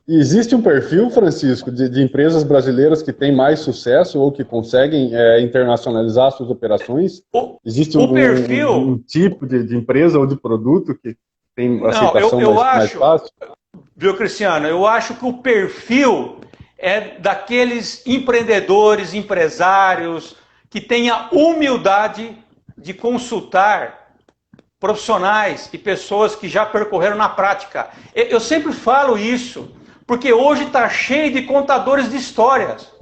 Existe um perfil, Francisco, de empresas brasileiras que têm mais sucesso ou que conseguem internacionalizar suas operações? Existe um tipo de empresa ou de produto que tem aceitação mais fácil? Viu, Cristiano? Eu acho que o perfil é daqueles empreendedores, empresários, que têm a humildade de consultar profissionais e pessoas que já percorreram na prática. Eu sempre falo isso, porque hoje está cheio de contadores de histórias.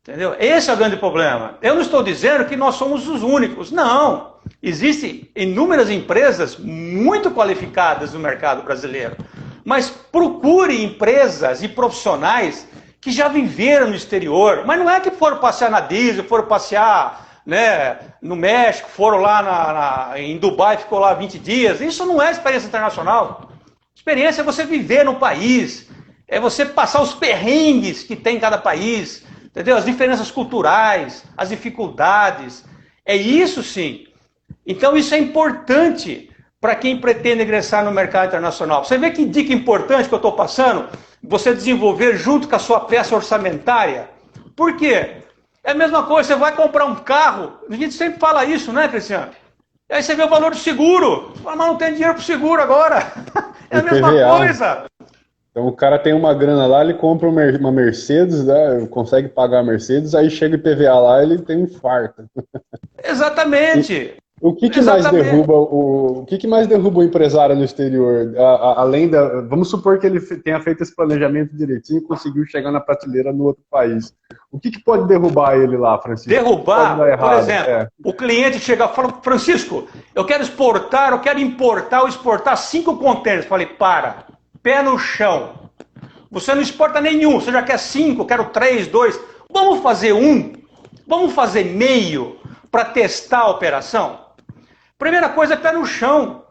Entendeu? Esse é o grande problema. Eu não estou dizendo que nós somos os únicos. Não. Existem inúmeras empresas muito qualificadas no mercado brasileiro. Mas procure empresas e profissionais que já viveram no exterior. Mas não é que foram passear na Disney, foram passear, né, no México, foram lá em Dubai, ficou lá 20 dias. Isso não é experiência internacional. Experiência é você viver no país, é você passar os perrengues que tem em cada país, entendeu? As diferenças culturais, as dificuldades. É isso sim. Então isso é importante para quem pretende ingressar no mercado internacional. Você vê que dica importante que eu estou passando? Você desenvolver junto com a sua peça orçamentária. Por quê? É a mesma coisa, você vai comprar um carro, a gente sempre fala isso, né, Cristiano? E aí você vê o valor do seguro, você fala, mas não tem dinheiro para o seguro agora. É a mesma coisa. Então o cara tem uma grana lá, ele compra uma Mercedes, né, consegue pagar a Mercedes, aí chega o IPVA lá, ele tem um infarto. Exatamente. O que mais derruba o empresário no exterior? Além vamos supor que ele tenha feito esse planejamento direitinho e conseguiu chegar na prateleira no outro país. O que pode derrubar ele lá, Francisco? Derrubar, por exemplo, o cliente chega e fala, Francisco, eu quero exportar, eu quero importar ou exportar 5 contêineres. Falei, pé no chão. Você não exporta nenhum, você já quer 5, eu quero 3, 2. Vamos fazer vamos fazer meio para testar a operação? Primeira coisa é pé no chão.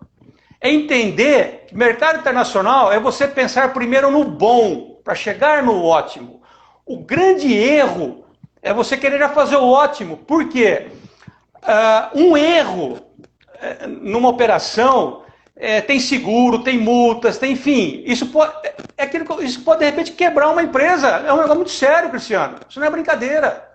É entender que mercado internacional é você pensar primeiro no bom, para chegar no ótimo. O grande erro é você querer já fazer o ótimo. Por quê? Um erro numa operação tem seguro, tem multas, tem enfim. Isso pode de repente quebrar uma empresa. É um negócio muito sério, Cristiano. Isso não é brincadeira.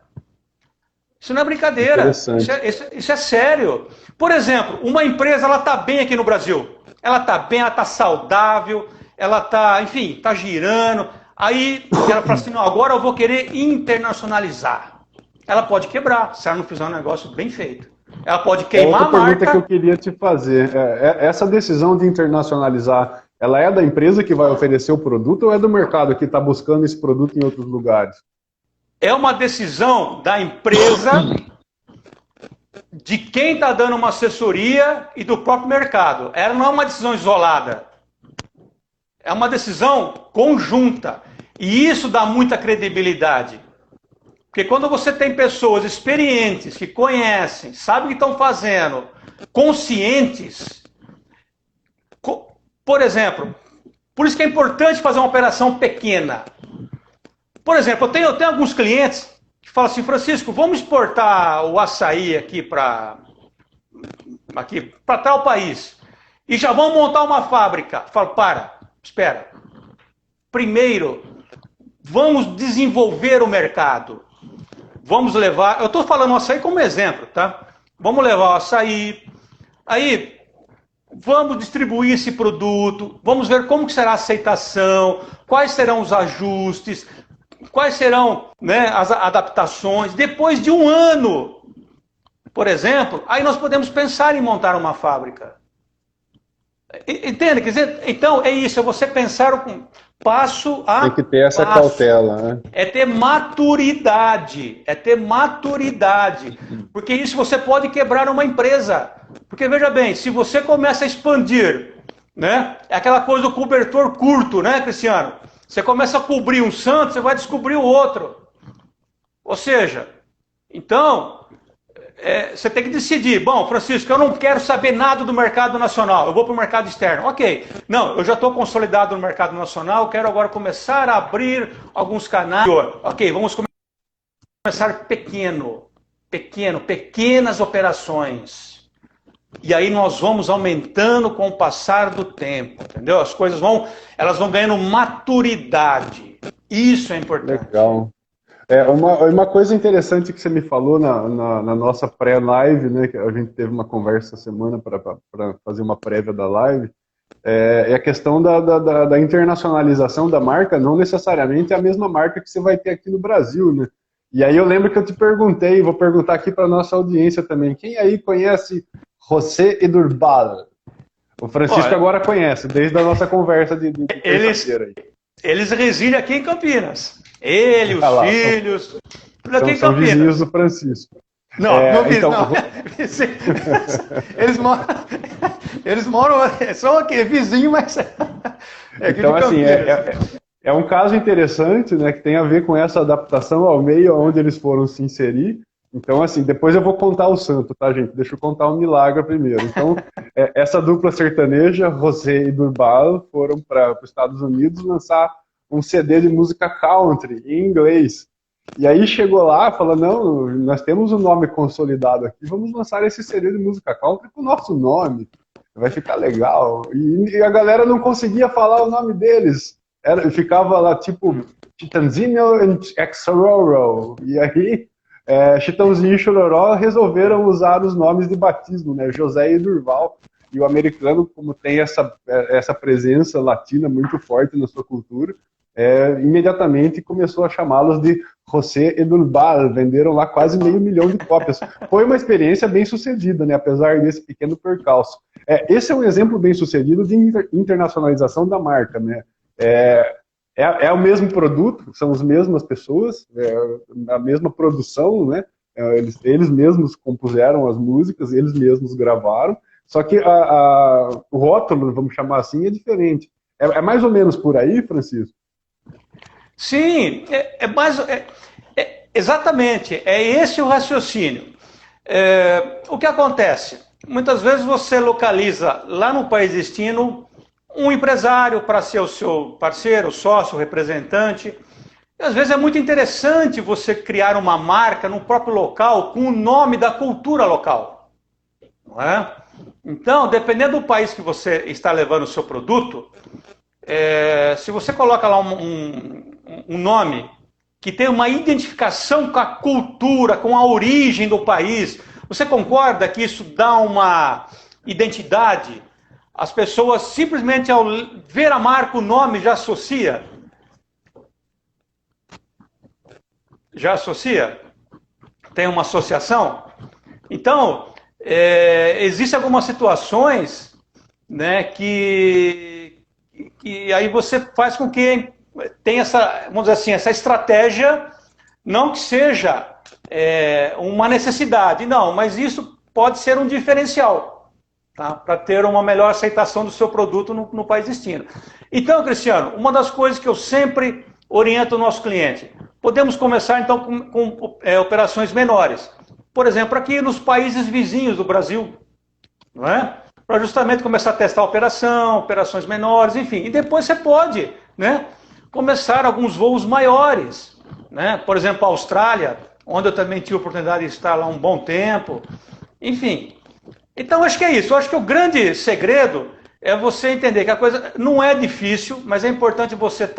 Isso não é brincadeira, isso é sério. Por exemplo, uma empresa ela está bem aqui no Brasil, ela está bem, ela está saudável, ela está, enfim, está girando. Aí ela fala assim, não, agora eu vou querer internacionalizar. Ela pode quebrar, se ela não fizer um negócio bem feito. Ela pode queimar a marca. Outra pergunta que eu queria te fazer. Essa decisão de internacionalizar, ela é da empresa que vai oferecer o produto ou é do mercado que está buscando esse produto em outros lugares? É uma decisão da empresa, de quem está dando uma assessoria e do próprio mercado. Ela não é uma decisão isolada. É uma decisão conjunta. E isso dá muita credibilidade. Porque quando você tem pessoas experientes, que conhecem, sabem o que estão fazendo, conscientes, por exemplo, por isso que é importante fazer uma operação pequena. Por exemplo, eu tenho alguns clientes que falam assim, Francisco, vamos exportar o açaí aqui para tal país. E já vamos montar uma fábrica. Eu falo, espera. Primeiro, vamos desenvolver o mercado. Vamos levar, eu estou falando o açaí como exemplo, tá? Vamos levar o açaí, aí vamos distribuir esse produto, vamos ver como que será a aceitação, quais serão os ajustes, quais serão, né, as adaptações. Depois de um ano, por exemplo, aí nós podemos pensar em montar uma fábrica. Entende? Quer dizer, então é isso, é você pensar passo a Tem que ter essa passo. cautela, né? É ter maturidade, porque isso você pode quebrar uma empresa. Porque veja bem, se você começa a expandir, né, é aquela coisa do cobertor curto, né, Cristiano? Você começa a cobrir um santo, você vai descobrir o outro. Ou seja, então, você tem que decidir, bom, Francisco, eu não quero saber nada do mercado nacional, eu vou para o mercado externo. Ok, não, eu já estou consolidado no mercado nacional, quero agora começar a abrir alguns canais. Ok, vamos começar pequenas operações. E aí nós vamos aumentando com o passar do tempo, entendeu? As coisas elas vão ganhando maturidade. Isso é importante. Legal. Uma coisa interessante que você me falou na nossa pré-live, né, que a gente teve uma conversa essa semana para fazer uma prévia da live, é a questão da internacionalização da marca, não necessariamente é a mesma marca que você vai ter aqui no Brasil, né? E aí eu lembro que eu te perguntei, vou perguntar aqui para a nossa audiência também, quem aí conhece José Edurbal? O Francisco agora conhece, desde a nossa conversa de terça-feira aí. Eles residem aqui em Campinas. Ele, os filhos, tudo aqui em são Campinas. Vizinhos do Francisco. Não. Eles moram, são aqui, vizinho, mas então, assim, é um caso interessante, né, que tem a ver com essa adaptação ao meio onde eles foram se inserir. Então, assim, depois eu vou contar o santo, tá, gente? Deixa eu contar um milagre primeiro. Então, essa dupla sertaneja, José e Durbal, foram para os Estados Unidos lançar um CD de música country, em inglês. E aí chegou lá, falou, não, nós temos um nome consolidado aqui, vamos lançar esse CD de música country com o nosso nome, vai ficar legal. E a galera não conseguia falar o nome deles. Ficava lá, tipo, Chitãozinho e Chororó. E aí, Chitãozinho e Chororó resolveram usar os nomes de batismo, né? José e Durval. E o americano, como tem essa presença latina muito forte na sua cultura, imediatamente começou a chamá-los de José e Durbal. Venderam lá quase 500 mil de cópias. Foi uma experiência bem sucedida, né? Apesar desse pequeno percalço. Esse é um exemplo bem sucedido de internacionalização da marca, né? É o mesmo produto, são as mesmas pessoas, a mesma produção, né? Eles mesmos compuseram as músicas, eles mesmos gravaram, só que o rótulo, vamos chamar assim, é diferente. É mais ou menos por aí, Francisco? Sim, exatamente, é esse o raciocínio. O que acontece? Muitas vezes você localiza lá no país destino um empresário para ser o seu parceiro, sócio, representante. E às vezes é muito interessante você criar uma marca no próprio local com o nome da cultura local. Não é? Então, dependendo do país que você está levando o seu produto, se você coloca lá um nome que tem uma identificação com a cultura, com a origem do país, você concorda que isso dá uma identidade as pessoas simplesmente ao ver a marca, o nome, já associa? Já associa? Tem uma associação? Então, existem algumas situações, né, que aí você faz com que tenha essa, vamos dizer assim, essa estratégia, não que seja uma necessidade, não, mas isso pode ser um diferencial, tá, para ter uma melhor aceitação do seu produto no país destino. Então, Cristiano, uma das coisas que eu sempre oriento o nosso cliente, podemos começar então com operações menores. Por exemplo, aqui nos países vizinhos do Brasil, não é? Para justamente começar a testar a operação, operações menores, enfim. E depois você pode, né, começar alguns voos maiores, né? Por exemplo, a Austrália, onde eu também tive a oportunidade de estar lá um bom tempo. Enfim. Então, acho que é isso. Eu acho que o grande segredo é você entender que a coisa não é difícil, mas é importante você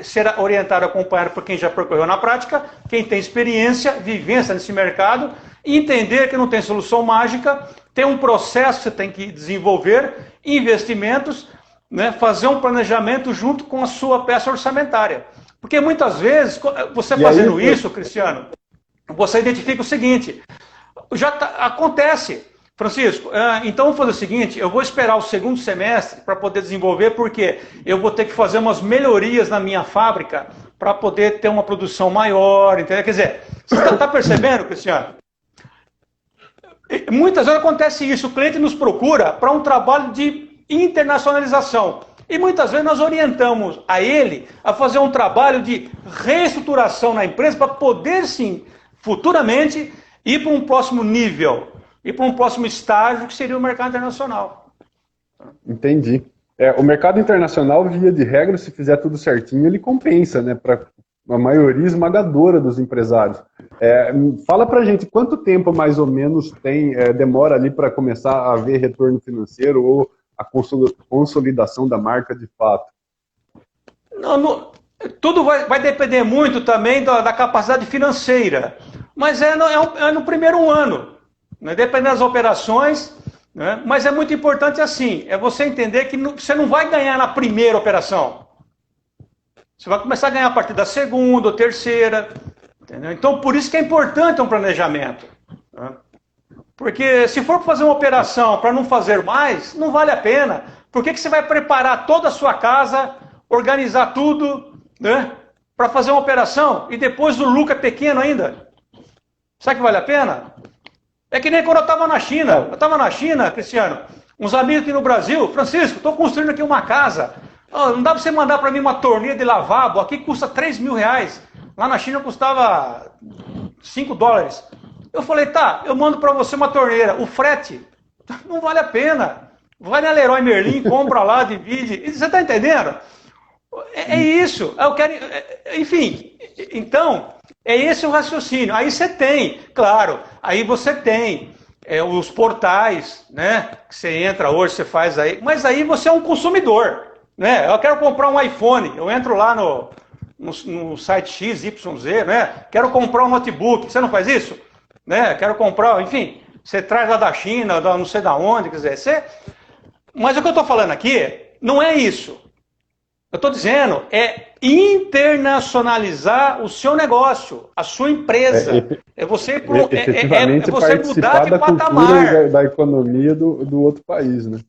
ser orientado, acompanhado por quem já percorreu na prática, quem tem experiência, vivência nesse mercado, e entender que não tem solução mágica, tem um processo que você tem que desenvolver, investimentos, né, fazer um planejamento junto com a sua peça orçamentária. Porque muitas vezes, você fazendo isso, Cristiano, você identifica o seguinte, acontece... Francisco, então vamos fazer o seguinte, eu vou esperar o segundo semestre para poder desenvolver, porque eu vou ter que fazer umas melhorias na minha fábrica para poder ter uma produção maior, entendeu? Quer dizer, você está percebendo, Cristiano? Muitas vezes acontece isso, o cliente nos procura para um trabalho de internacionalização. E muitas vezes nós orientamos a ele a fazer um trabalho de reestruturação na empresa para poder, sim, futuramente, ir para um próximo nível. E para um próximo estágio, que seria o mercado internacional. Entendi. O mercado internacional, via de regra, se fizer tudo certinho, ele compensa, né, para a maioria esmagadora dos empresários. Fala para a gente, quanto tempo mais ou menos demora ali para começar a haver retorno financeiro ou a consolidação da marca de fato? Tudo vai depender muito também da capacidade financeira, mas no primeiro ano. Dependendo das operações, né? Mas é muito importante assim, você entender que você não vai ganhar na primeira operação. Você vai começar a ganhar a partir da segunda ou terceira. Entendeu? Então, por isso que é importante um planejamento. Né? Porque se for fazer uma operação para não fazer mais, não vale a pena. Por que você vai preparar toda a sua casa, organizar tudo, né, para fazer uma operação e depois o lucro é pequeno ainda? Sabe que vale a pena? É que nem quando eu estava na China. Eu estava na China, Cristiano, uns amigos aqui no Brasil, Francisco, estou construindo aqui uma casa. Não dá para você mandar para mim uma torneira de lavabo, aqui custa 3 mil reais. Lá na China custava 5 dólares. Eu falei, tá, eu mando para você uma torneira. O frete não vale a pena. Vai na Leroy Merlin, compra lá, divide. Você está entendendo? É isso. Eu quero, enfim, então... É esse o raciocínio. Aí você tem, claro, aí você tem os portais, né? Que você entra hoje, você faz aí. Mas aí você é um consumidor, né? Eu quero comprar um iPhone, eu entro lá no site XYZ, né? Quero comprar um notebook, você não faz isso? Né? Quero comprar, enfim, você traz lá da China, não sei da onde, quer dizer, Mas o que eu estou falando aqui não é isso. Eu estou dizendo, internacionalizar o seu negócio, a sua empresa. Você mudar de patamar da economia do outro país, né?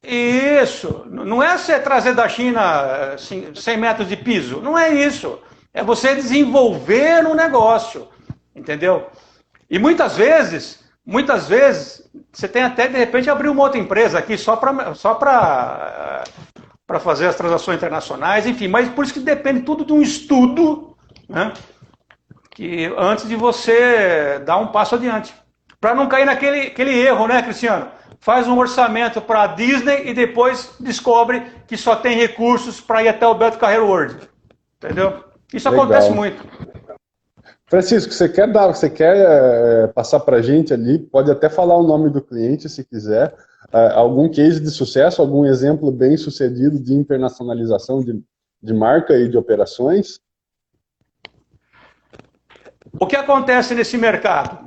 Isso. Não é você trazer da China 100 metros de piso. Não é isso. É você desenvolver um negócio. Entendeu? E muitas vezes, você tem até, de repente, abrir uma outra empresa aqui só para fazer as transações internacionais, enfim, mas por isso que depende tudo de um estudo, né, que antes de você dar um passo adiante. Para não cair naquele erro, né, Cristiano? Faz um orçamento para a Disney e depois descobre que só tem recursos para ir até o Beto Carreiro World. Entendeu? Isso Legal. Acontece muito. Francisco, você quer passar para a gente ali, pode até falar o nome do cliente se quiser, algum case de sucesso, algum exemplo bem sucedido de internacionalização de marca e de operações? O que acontece nesse mercado?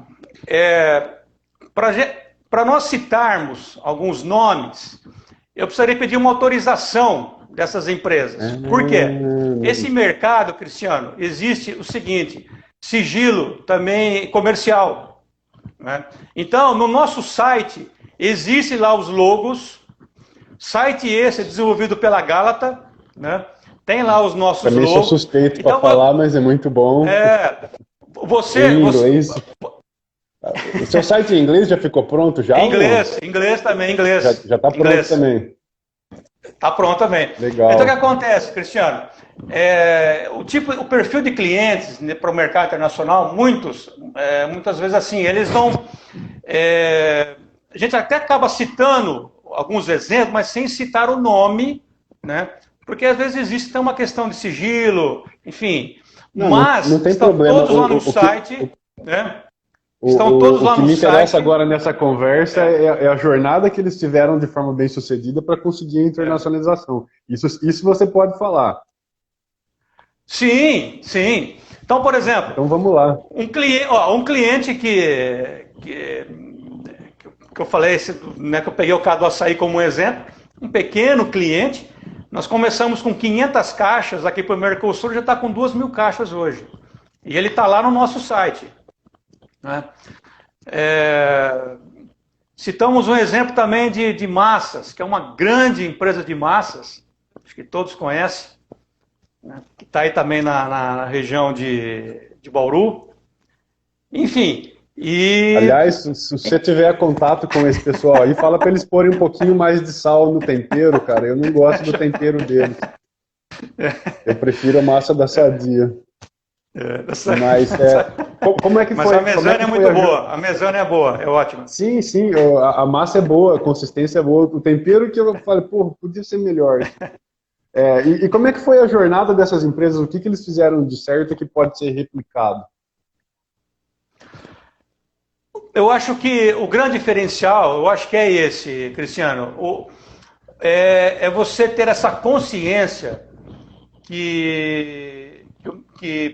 Para nós citarmos alguns nomes, eu precisaria pedir uma autorização dessas empresas. Por quê? Esse mercado, Cristiano, existe o seguinte, sigilo também comercial, né? Então, no nosso site, existem lá os logos, site esse é desenvolvido pela Gálata, né? Tem lá os nossos logos. Também sou suspeito para falar, mas é muito bom. Em inglês. O seu site em inglês já ficou pronto já? Inglês também, inglês. Já está pronto também. Está pronto também. Legal. Então o que acontece, Cristiano? O perfil de clientes, né, para o mercado internacional, muitas vezes assim, eles não. A gente até acaba citando alguns exemplos, mas sem citar o nome, né? Porque às vezes existe uma questão de sigilo, enfim. Mas não tem estão problema. todos lá no site, né? Estão todos lá no site. O que me interessa agora nessa conversa é a jornada que eles tiveram de forma bem sucedida para conseguir a internacionalização. Isso você pode falar. Sim, sim. Então, por exemplo... Então vamos lá. Um cliente que eu falei, né, que eu peguei o caso do açaí como um exemplo, um pequeno cliente, nós começamos com 500 caixas aqui para o Mercosul, já está com 2.000 caixas hoje. E ele está lá no nosso site. Né? Citamos um exemplo também de massas, que é uma grande empresa de massas, acho que todos conhecem, né? Que está aí também na região de Bauru. Enfim... Aliás, se você tiver contato com esse pessoal aí, fala para eles porem um pouquinho mais de sal no tempero, cara. Eu não gosto do tempero deles. Eu prefiro a massa da Sadia. Mas como é que foi? Mas a mesana é muito boa. A mesana é boa, é ótima. Sim, a massa é boa, a consistência é boa. O tempero que eu falei, pô, podia ser melhor. E como é que foi a jornada dessas empresas? O que eles fizeram de certo que pode ser replicado? Eu acho que o grande diferencial, eu acho que é esse, Cristiano, é você ter essa consciência que,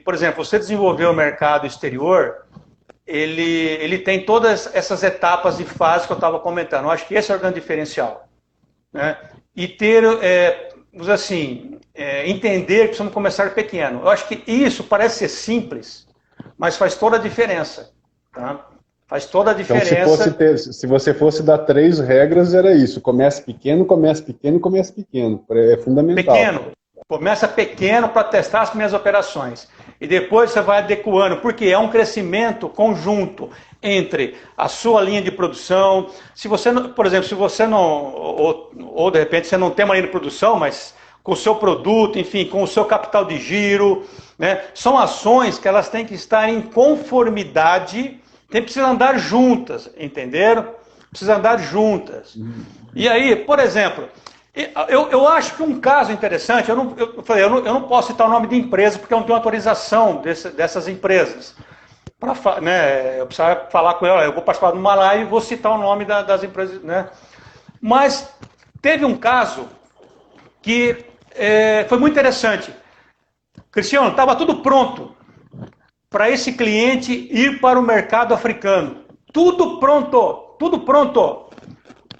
por exemplo, você desenvolver o mercado exterior, ele tem todas essas etapas e fases que eu estava comentando. Eu acho que esse é o grande diferencial, né? E ter, entender que precisamos começar pequeno. Eu acho que isso parece ser simples, mas faz toda a diferença, tá? Faz toda a diferença. Então, se você fosse dar 3 regras, era isso. Comece pequeno, comece pequeno, comece pequeno. É fundamental. Começa pequeno para testar as primeiras operações. E depois você vai adequando, porque é um crescimento conjunto entre a sua linha de produção. Se você, por exemplo, se você não, ou de repente você não tem uma linha de produção, mas com o seu produto, enfim, com o seu capital de giro, né? São ações que elas têm que estar em conformidade. Precisa andar juntas, entenderam? Precisa andar juntas. E aí, por exemplo, eu acho que um caso interessante, eu não posso citar o nome de empresa porque eu não tenho autorização dessas empresas. Né, eu precisava falar com ela, eu vou participar de uma live e vou citar o nome das empresas. Né? Mas teve um caso que foi muito interessante. Cristiano, estava tudo pronto para esse cliente ir para o mercado africano. Tudo pronto, tudo pronto.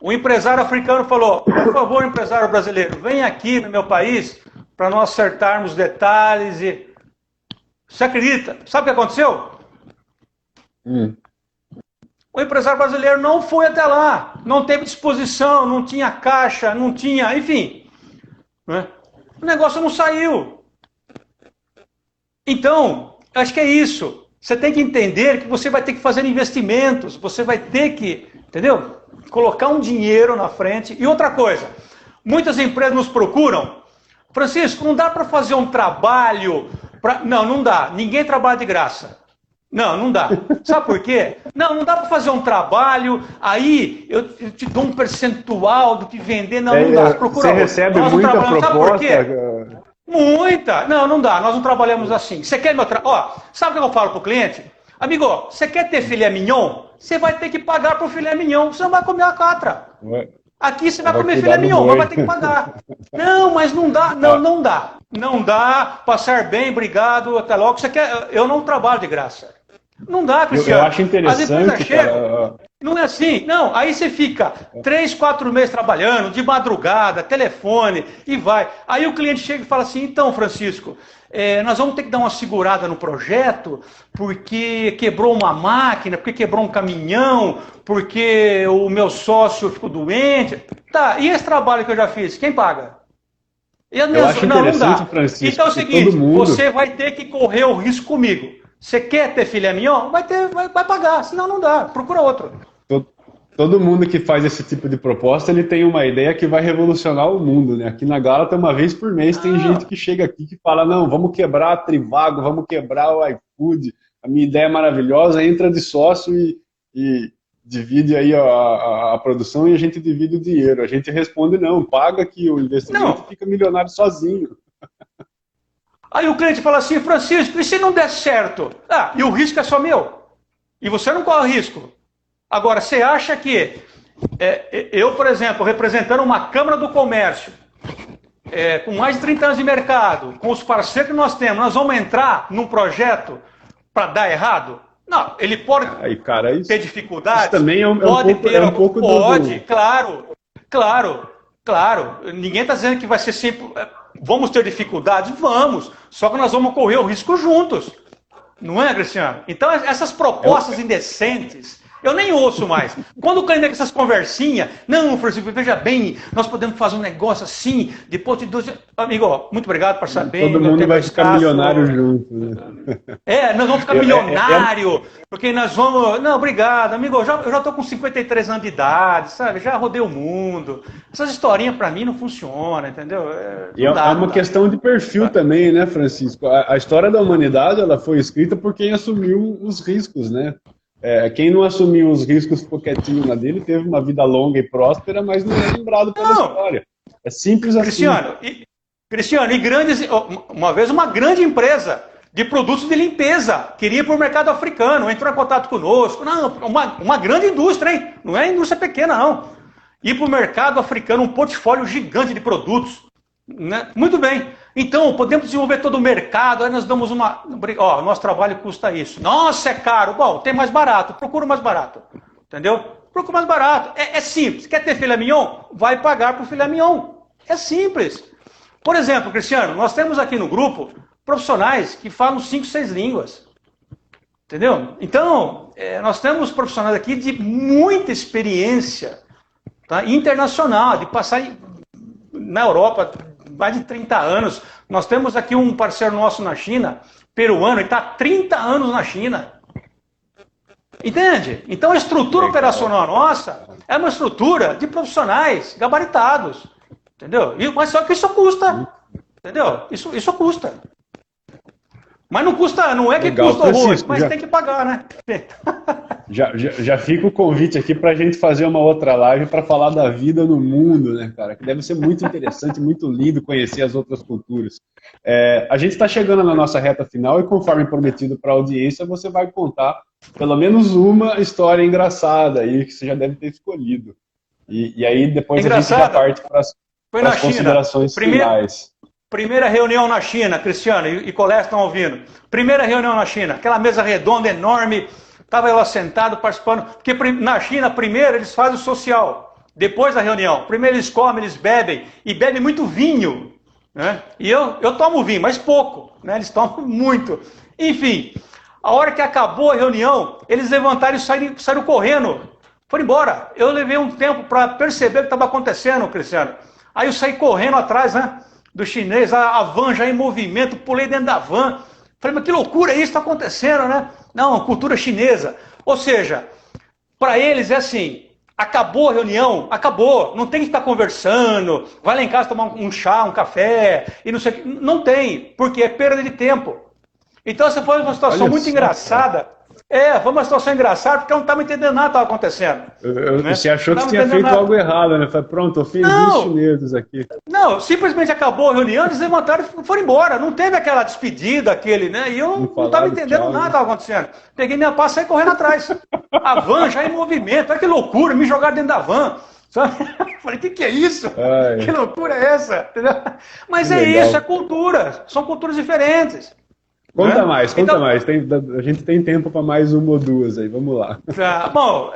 O empresário africano falou, por favor, empresário brasileiro, vem aqui no meu país para nós acertarmos detalhes. Você acredita? Sabe o que aconteceu? O empresário brasileiro não foi até lá, não teve disposição, não tinha caixa, não tinha, enfim. Né? O negócio não saiu. Então, acho que é isso. Você tem que entender que você vai ter que fazer investimentos, você vai ter que, entendeu? Colocar um dinheiro na frente. E outra coisa, muitas empresas nos procuram. Francisco, não dá para fazer um trabalho... Não dá. Ninguém trabalha de graça. Não dá. Sabe por quê? Não dá para fazer um trabalho, aí eu te dou um percentual do que vender. Não dá. Procura você recebe muita proposta? Sabe por quê? Muita. Não dá. Nós não trabalhamos assim. Você quer meu trabalho? Sabe o que eu falo para o cliente? Amigo, você quer ter filé mignon? Você vai ter que pagar para o filé mignon. Você não vai comer a catra. Aqui você vai comer filé mignon, mas vai ter que pagar. Não, mas não dá. Não dá. Não dá. Passar bem, obrigado, até logo. Você quer? Eu não trabalho de graça. Não dá, Cristiano. Eu acho interessante, chegam, não é assim. Não, aí você fica 3, 4 meses trabalhando, de madrugada, telefone, e vai. Aí o cliente chega e fala assim, então, Francisco, nós vamos ter que dar uma segurada no projeto, porque quebrou uma máquina, porque quebrou um caminhão, porque o meu sócio ficou doente. Tá, e esse trabalho que eu já fiz, quem paga? Eu acho interessante, Francisco, então é o seguinte, você vai ter que correr o risco comigo. Você quer ter filé mignon? Vai pagar, senão não dá, procura outro. Todo mundo que faz esse tipo de proposta, ele tem uma ideia que vai revolucionar o mundo, né? Aqui na Gálata, uma vez por mês, tem gente que chega aqui que fala, não, vamos quebrar a Trivago, vamos quebrar o iFood, a minha ideia é maravilhosa, entra de sócio e divide aí a produção e a gente divide o dinheiro. A gente responde, não, paga que o investimento fica milionário sozinho. Aí o cliente fala assim, Francisco, e se não der certo? E o risco é só meu. E você não corre risco. Agora, você acha que eu, por exemplo, representando uma Câmara do Comércio, com mais de 30 anos de mercado, com os parceiros que nós temos, nós vamos entrar num projeto para dar errado? Não, ele pode ter dificuldades. Isso também um pouco pode, claro. Ninguém está dizendo que vai ser sempre... Vamos ter dificuldades? Vamos. Só que nós vamos correr o risco juntos. Não é, Cristiano? Então, essas propostas indecentes, eu nem ouço mais. Quando o cliente tem essas conversinhas, não, Francisco, veja bem, nós podemos fazer um negócio assim, depois de 12... Amigo, muito obrigado por saber. Todo mundo vai ficar milionário junto. Né? Nós vamos ficar milionário, porque nós vamos... Não, obrigado, amigo, eu já estou com 53 anos de idade, sabe? Já rodei o mundo. Essas historinhas para mim não funcionam, entendeu? É uma questão de perfil também, né, Francisco? A história da humanidade, ela foi escrita por quem assumiu os riscos, né? Quem não assumiu os riscos ficou quietinho na dele, teve uma vida longa e próspera, mas não é lembrado pela história. É simples assim. Cristiano, uma vez uma grande empresa de produtos de limpeza queria ir para o mercado africano, entrou em contato conosco. Não, uma grande indústria, hein? Não é indústria pequena, não. Ir para o mercado africano, um portfólio gigante de produtos. Né? Muito bem. Então, podemos desenvolver todo o mercado, aí nós damos nosso trabalho custa isso. Nossa, é caro. Bom, tem mais barato, procura mais barato. Entendeu? Procura mais barato. É simples. Quer ter filé mignon? Vai pagar por filé mignon. É simples. Por exemplo, Cristiano, nós temos aqui no grupo profissionais que falam 5, 6 línguas. Entendeu? Então, nós temos profissionais aqui de muita experiência, tá? Internacional, de passar na Europa mais de 30 anos. Nós temos aqui um parceiro nosso na China, peruano, e está há 30 anos na China. Entende? Então a estrutura operacional nossa é uma estrutura de profissionais gabaritados. Entendeu? Mas só que isso custa. Entendeu? Isso custa. Mas não custa, não é que custa horror, mas tem que pagar, né? Já fica o convite aqui para a gente fazer uma outra live para falar da vida no mundo, né, cara? Que deve ser muito interessante, muito lindo conhecer as outras culturas. A gente está chegando na nossa reta final e, conforme prometido para a audiência, você vai contar pelo menos uma história engraçada aí que você já deve ter escolhido. E aí depois a gente já parte para as considerações finais. Primeira reunião na China, Cristiano e colegas estão ouvindo. Primeira reunião na China, aquela mesa redonda enorme, estava eu sentado participando, porque na China primeiro eles fazem o social, depois da reunião. Primeiro eles comem, eles bebem, e bebem muito vinho. Né? E eu tomo vinho, mas pouco, né? Eles tomam muito. Enfim, a hora que acabou a reunião, eles levantaram e saíram correndo, foram embora. Eu levei um tempo para perceber o que estava acontecendo, Cristiano. Aí eu saí correndo atrás, né? Do chinês, a van já em movimento, pulei dentro da van. Falei, mas que loucura isso está acontecendo, né? Não, cultura chinesa. Ou seja, para eles é assim, acabou a reunião, acabou, não tem que ficar conversando, vai lá em casa tomar um chá, um café, e não sei o que. Não tem, porque é perda de tempo. Então essa foi uma situação muito engraçada. Foi uma situação engraçada, porque eu não estava entendendo nada que estava acontecendo. Né? Você achou que tinha feito algo errado, né? Falei, pronto, eu fiz os chineses aqui. Não, simplesmente acabou a reunião, eles levantaram e foram embora. Não teve aquela despedida, né? E eu não estava entendendo nada que estava acontecendo. Peguei minha pasta e saí correndo atrás. A van já em movimento. Olha que loucura, me jogaram dentro da van. Sabe? Falei, o que é isso? Que loucura é essa? Entendeu? Mas é isso, é cultura. São culturas diferentes. Conta mais, conta mais. A gente tem tempo para mais uma ou duas aí, vamos lá. Bom,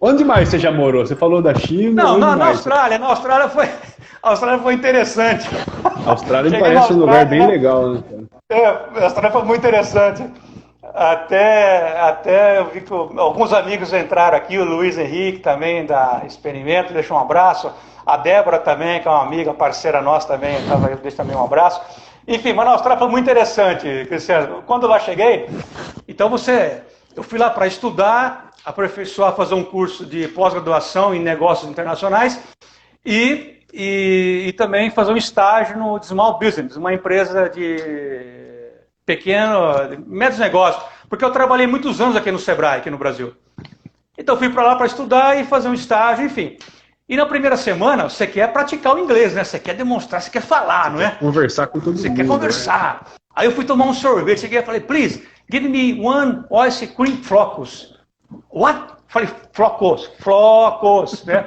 onde mais você já morou? Você falou da China? Não, na Austrália. Na Austrália foi, a Austrália foi interessante. A Austrália me parece um lugar bem legal, né? A Austrália foi muito interessante. Até eu vi que alguns amigos entraram aqui, o Luiz Henrique também, da Experimento, deixa um abraço. A Débora também, que é uma amiga, parceira nossa também, deixa também um abraço. Enfim, mas na Austrália foi muito interessante, Cristiano. Quando eu lá cheguei, então eu fui lá para estudar, aperfeiçoar, fazer um curso de pós-graduação em negócios internacionais e também fazer um estágio no Small Business, uma empresa de médios negócios, porque eu trabalhei muitos anos aqui no Sebrae, aqui no Brasil. Então eu fui para lá para estudar e fazer um estágio, enfim. E na primeira semana, você quer praticar o inglês, né? Você quer demonstrar, você quer falar, não é? Conversar com todo mundo. Você quer conversar. Né? Aí eu fui tomar um sorvete, cheguei e falei, please, give me one ice cream flocos. What? Falei, flocos, né?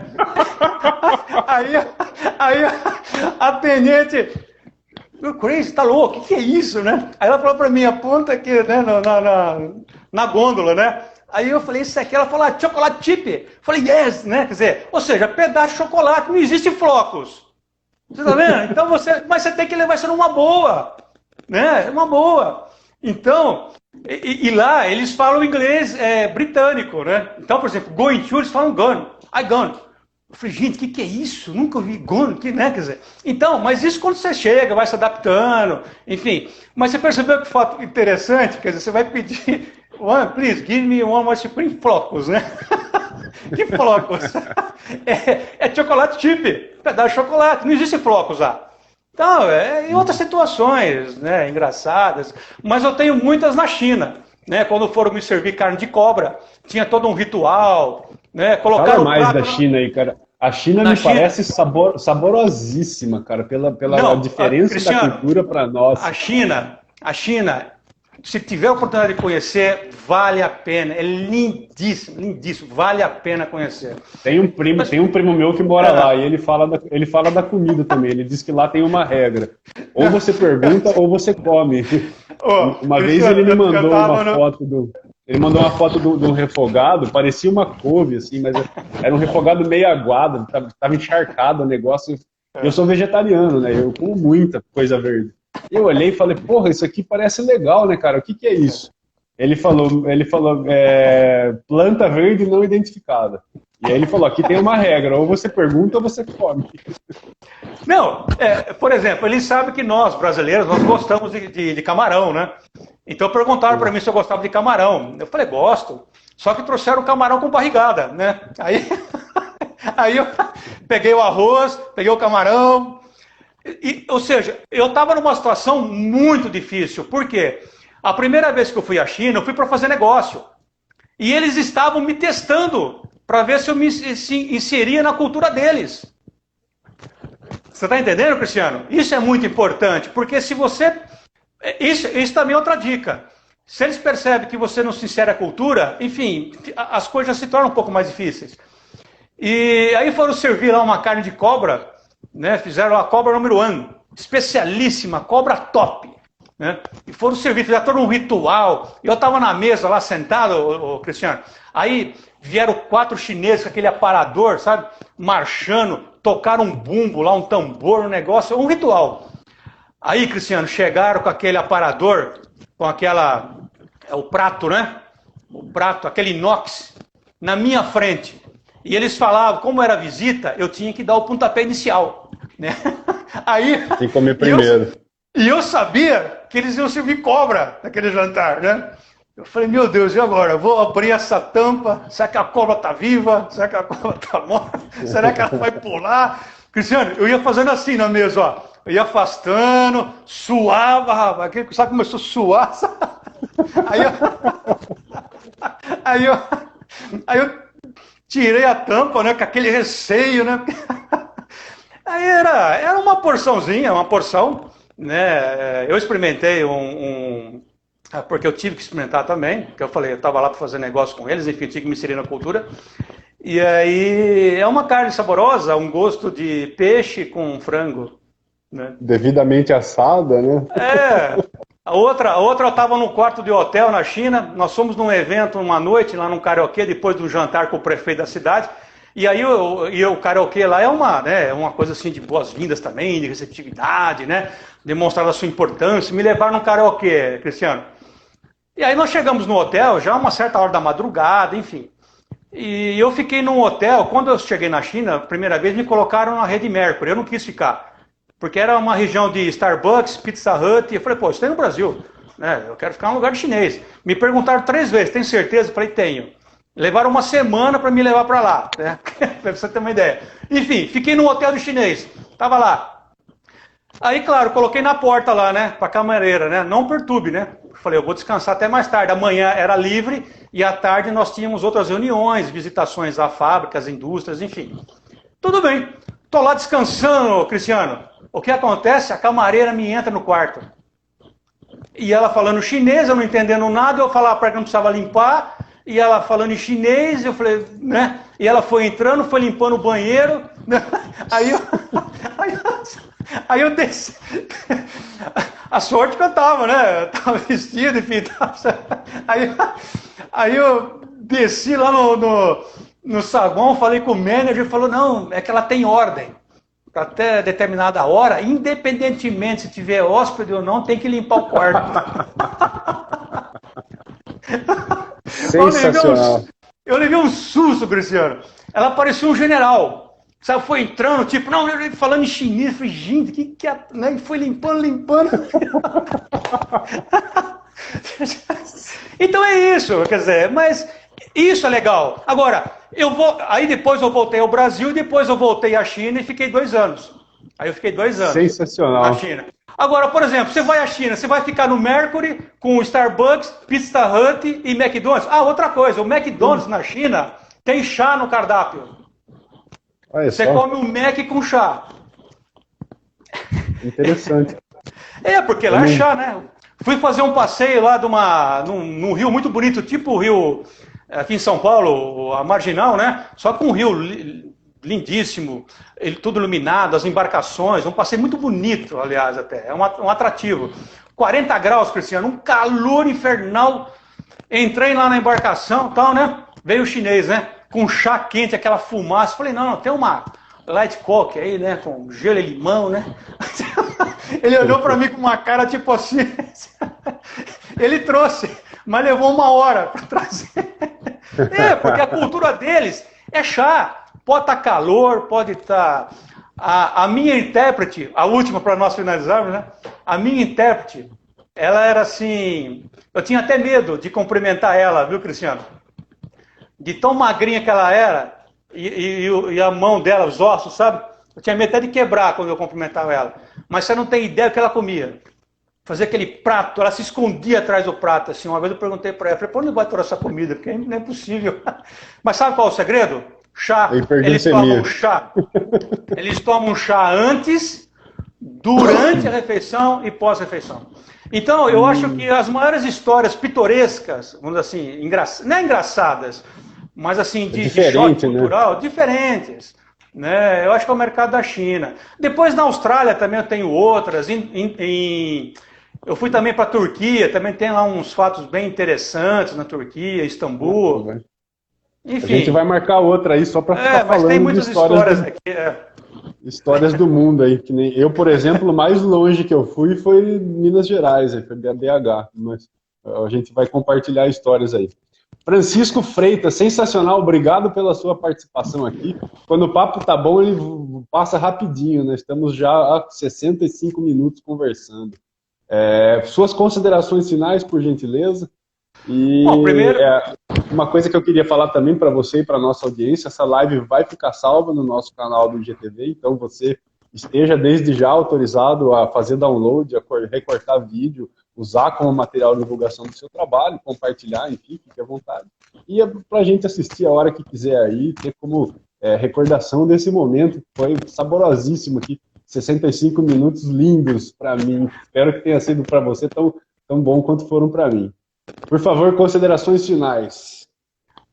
aí a atendente, you're crazy, tá louco, o que é isso, né? Aí ela falou pra mim, aponta aqui, né, na gôndola, né? Aí eu falei, isso aqui, ela falou, chocolate chip. Falei, yes, né? Quer dizer, ou seja, pedaço de chocolate, não existe flocos. Você tá vendo? Então mas você tem que levar isso numa boa, né? Uma boa. Então, e lá eles falam inglês britânico, né? Então, por exemplo, going to, eles falam gone, I gone. Eu falei, gente, o que é isso? Nunca ouvi gone, né? Quer dizer, então, mas isso quando você chega, vai se adaptando, enfim. Mas você percebeu que fato interessante? Quer dizer, você vai pedir, please, give me one ice cream flocos, né? Que flocos? É chocolate chip, pedaço de chocolate, não existe flocos lá. Então, em outras situações, né, engraçadas, mas eu tenho muitas na China, né? Quando foram me servir carne de cobra, tinha todo um ritual, né? Colocaram Fala mais da China aí, cara. A China me parece saborosíssima, cara, pela diferença da cultura para nós. A China, se tiver a oportunidade de conhecer, vale a pena. É lindíssimo, lindíssimo. Vale a pena conhecer. Tem um primo meu que mora lá e ele fala da comida também. Ele diz que lá tem uma regra. Ou você pergunta ou você come. Uma vez ele me mandou uma foto de um refogado, parecia uma couve, assim, mas era um refogado meio aguado, estava encharcado o negócio. Eu sou vegetariano, né? Eu como muita coisa verde. Eu olhei e falei, porra, isso aqui parece legal, né, cara? O que é isso? Ele falou, planta verde não identificada. E aí ele falou, aqui tem uma regra, ou você pergunta ou você come. Não, por exemplo, ele sabe que nós, brasileiros, nós gostamos de camarão, né? Então perguntaram para mim se eu gostava de camarão. Eu falei, gosto. Só que trouxeram camarão com barrigada, né? Aí eu peguei o arroz, peguei o camarão... ou seja, eu estava numa situação muito difícil. Por quê? A primeira vez que eu fui à China, eu fui para fazer negócio. E eles estavam me testando para ver se eu me inseria na cultura deles. Você está entendendo, Cristiano? Isso é muito importante, porque se você... Isso também é outra dica. Se eles percebem que você não se insere à cultura, enfim, as coisas se tornam um pouco mais difíceis. E aí foram servir lá uma carne de cobra, né? Fizeram a cobra número 1, especialíssima, cobra top, né? E foram servir, fizeram todo um ritual. Eu estava na mesa lá sentado, Cristiano, aí vieram 4 chineses com aquele aparador, sabe, marchando, tocaram um bumbo lá, um tambor, um negócio, um ritual. Aí, Cristiano, chegaram com aquele aparador, com o prato, né, o prato, aquele inox, na minha frente. E eles falavam, como era visita, eu tinha que dar o pontapé inicial, né? Aí, tem que comer primeiro. E eu sabia que eles iam servir cobra naquele jantar, né? Eu falei, meu Deus, e agora? Eu vou abrir essa tampa, será que a cobra está viva? Será que a cobra está morta? Será que ela vai pular? Cristiano, eu ia fazendo assim na mesa, ó. Eu ia afastando, suava, rapaz. Sabe, começou a suar? Aí eu tirei a tampa, né, com aquele receio, né? Aí era uma porçãozinha, uma porção, né? Eu experimentei porque eu tive que experimentar também, porque eu falei, eu estava lá para fazer negócio com eles, enfim, tinha que me inserir na cultura. E aí é uma carne saborosa, um gosto de peixe com frango, né? Devidamente assada, né? A outra eu estava no quarto de hotel na China, nós fomos num evento uma noite lá num karaokê, depois de um jantar com o prefeito da cidade, e aí o karaokê lá é uma coisa assim de boas-vindas também, de receptividade, né? Demonstrar a sua importância, me levaram no karaokê, Cristiano. E aí nós chegamos no hotel, já uma certa hora da madrugada, enfim. E eu fiquei num hotel, quando eu cheguei na China, a primeira vez me colocaram na Rede Mercury, eu não quis ficar. Porque era uma região de Starbucks, Pizza Hut, e eu falei, pô, isso tem no Brasil, né? Eu quero ficar num lugar de chinês. Me perguntaram 3 vezes, tem certeza? Eu falei, tenho. Levaram uma semana para me levar para lá, né? Pra você ter uma ideia. Enfim, fiquei num hotel de chinês, tava lá. Aí, claro, coloquei na porta lá, né, pra camareira, né, não perturbe, né. Falei, eu vou descansar até mais tarde, amanhã era livre e à tarde nós tínhamos outras reuniões, visitações a fábricas, indústrias, enfim. Tudo bem, tô lá descansando, Cristiano. O que acontece? A camareira me entra no quarto. E ela falando chinês, eu não entendendo nada, eu falava para ela que não precisava limpar, e ela falando em chinês, eu falei, né, e ela foi entrando, foi limpando o banheiro, né? Aí eu desci. A sorte que eu tava, né? Eu tava vestido, enfim. Aí eu desci lá no saguão, falei com o manager, falou, não, é que ela tem ordem. Até determinada hora, independentemente se tiver hóspede ou não, tem que limpar o quarto. Sensacional. Eu levei um susto, Cristiano. Ela parecia um general. Sabe, foi entrando, tipo, não, falando em chinês, falei, gente, que é, né? E foi limpando. Então é isso, quer dizer, mas isso é legal. Agora, aí depois eu voltei ao Brasil, depois eu voltei à China e fiquei 2 anos. Aí eu fiquei 2 anos Sensacional. na China. Agora, por exemplo, você vai à China, você vai ficar no Mercury com o Starbucks, Pizza Hut e McDonald's. Ah, outra coisa, o McDonald's na China tem chá no cardápio. Você come um Mac com chá. Interessante. Porque lá é chá, né? Fui fazer um passeio lá num rio muito bonito, tipo o rio aqui em São Paulo, a Marginal, né? Só com um rio lindíssimo, tudo iluminado, as embarcações, um passeio muito bonito, aliás, até. É um atrativo. 40 graus, Cristiano, um calor infernal. Entrei lá na embarcação e tal, né? Veio o chinês, né? Com chá quente, aquela fumaça. Falei, não, tem uma light coke aí, né? Com gelo e limão, né? Ele olhou para mim com uma cara tipo assim. Ele trouxe, mas levou 1 hora para trazer. Porque a cultura deles é chá. Pode estar calor, pode estar... A minha intérprete, a última para nós finalizarmos, né? A minha intérprete, ela era assim... Eu tinha até medo de cumprimentar ela, viu, Cristiano? De tão magrinha que ela era, e a mão dela, os ossos, sabe? Eu tinha medo até de quebrar quando eu cumprimentava ela. Mas você não tem ideia do que ela comia. Fazia aquele prato, ela se escondia atrás do prato, assim. Uma vez eu perguntei para ela, falei, por onde vai toda essa comida? Porque não é possível. Mas sabe qual é o segredo? Chá. Eles tomam chá. Eles tomam chá antes, durante a refeição e pós-refeição. Então, eu acho que as maiores histórias pitorescas, vamos dizer assim, não é engraçadas, mas assim, de choque cultural, né? Diferentes. Né? Eu acho que é o mercado da China. Depois na Austrália também eu tenho outras. Eu fui também para a Turquia, também tem lá uns fatos bem interessantes na Turquia, Istambul. Enfim. A gente vai marcar outra aí só para ficar falando tem muitas de histórias aqui. Histórias do mundo aí. Que nem eu, por exemplo, o mais longe que eu fui foi Minas Gerais, foi BH. Mas a gente vai compartilhar histórias aí. Francisco Freitas, sensacional, obrigado pela sua participação aqui. Quando o papo tá bom, ele passa rapidinho, né? Estamos já há 65 minutos conversando. Suas considerações finais, por gentileza. E bom, primeiro... uma coisa que eu queria falar também para você e para nossa audiência, essa live vai ficar salva no nosso canal do IGTV, então você esteja desde já autorizado a fazer download, a recortar vídeo, usar como material de divulgação do seu trabalho, compartilhar, enfim, fique à vontade. E é para a gente assistir a hora que quiser aí, ter como recordação desse momento, que foi saborosíssimo aqui, 65 minutos lindos para mim. Espero que tenha sido para você tão bom quanto foram para mim. Por favor, considerações finais.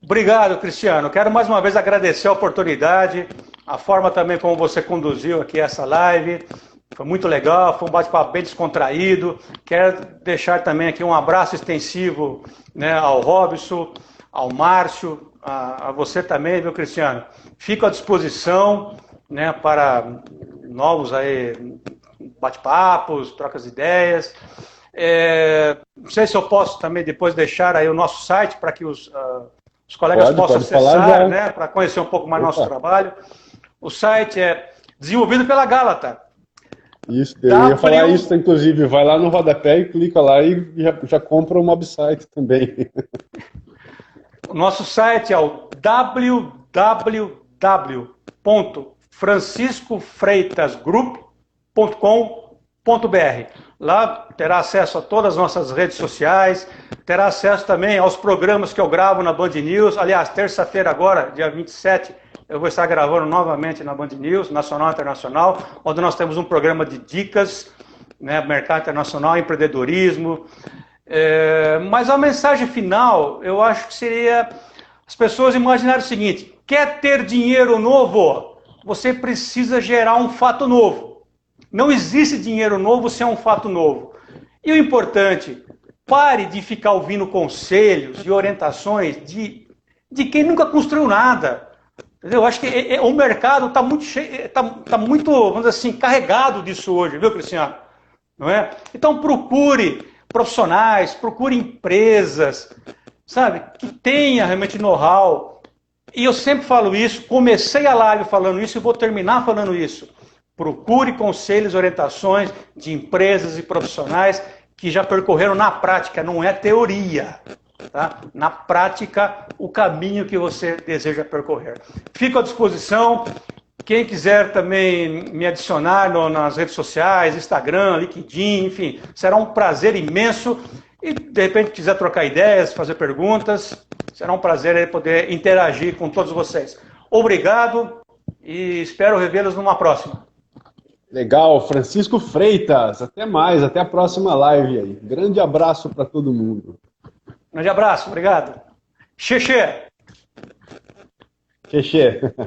Obrigado, Cristiano. Quero mais uma vez agradecer a oportunidade, a forma também como você conduziu aqui essa live. Foi muito legal, foi um bate-papo bem descontraído. Quero deixar também aqui um abraço extensivo, né, ao Robson, ao Márcio, a você também, viu, Cristiano? Fico à disposição, né, para novos aí bate-papos, trocas de ideias. Não sei se eu posso também depois deixar aí o nosso site para que os colegas possam acessar, né, para conhecer um pouco mais nosso trabalho. O site é desenvolvido pela Gálata. Isso, eu ia falar isso, inclusive, vai lá no rodapé e clica lá e já compra o Mobsite também. O nosso site é o www.franciscofreitasgroup.com.br. Lá terá acesso a todas as nossas redes sociais, terá acesso também aos programas que eu gravo na Band News. Aliás, terça-feira agora, dia 27, eu vou estar gravando novamente na Band News, nacional e internacional, onde nós temos um programa de dicas, né, mercado internacional, empreendedorismo. Mas a mensagem final, eu acho que seria as pessoas imaginarem o seguinte: quer ter dinheiro novo? Você precisa gerar um fato novo. Não existe dinheiro novo sem um fato novo. E o importante, pare de ficar ouvindo conselhos e orientações de quem nunca construiu nada. Eu acho que o mercado está muito cheio, tá muito, vamos dizer assim, carregado disso hoje, viu, Cristiano? Não é? Então procure profissionais, procure empresas, sabe, que tenha realmente know-how. E eu sempre falo isso, comecei a live falando isso e vou terminar falando isso. Procure conselhos e orientações de empresas e profissionais que já percorreram na prática, não é teoria. Tá? Na prática, o caminho que você deseja percorrer. Fico à disposição. Quem quiser também me adicionar nas redes sociais, Instagram, LinkedIn, enfim, será um prazer imenso. E, de repente, quiser trocar ideias, fazer perguntas, será um prazer poder interagir com todos vocês. Obrigado e espero revê-los numa próxima. Legal, Francisco Freitas. Até mais, até a próxima live aí. Grande abraço para todo mundo. Grande abraço, obrigado. Xexê. Xexê.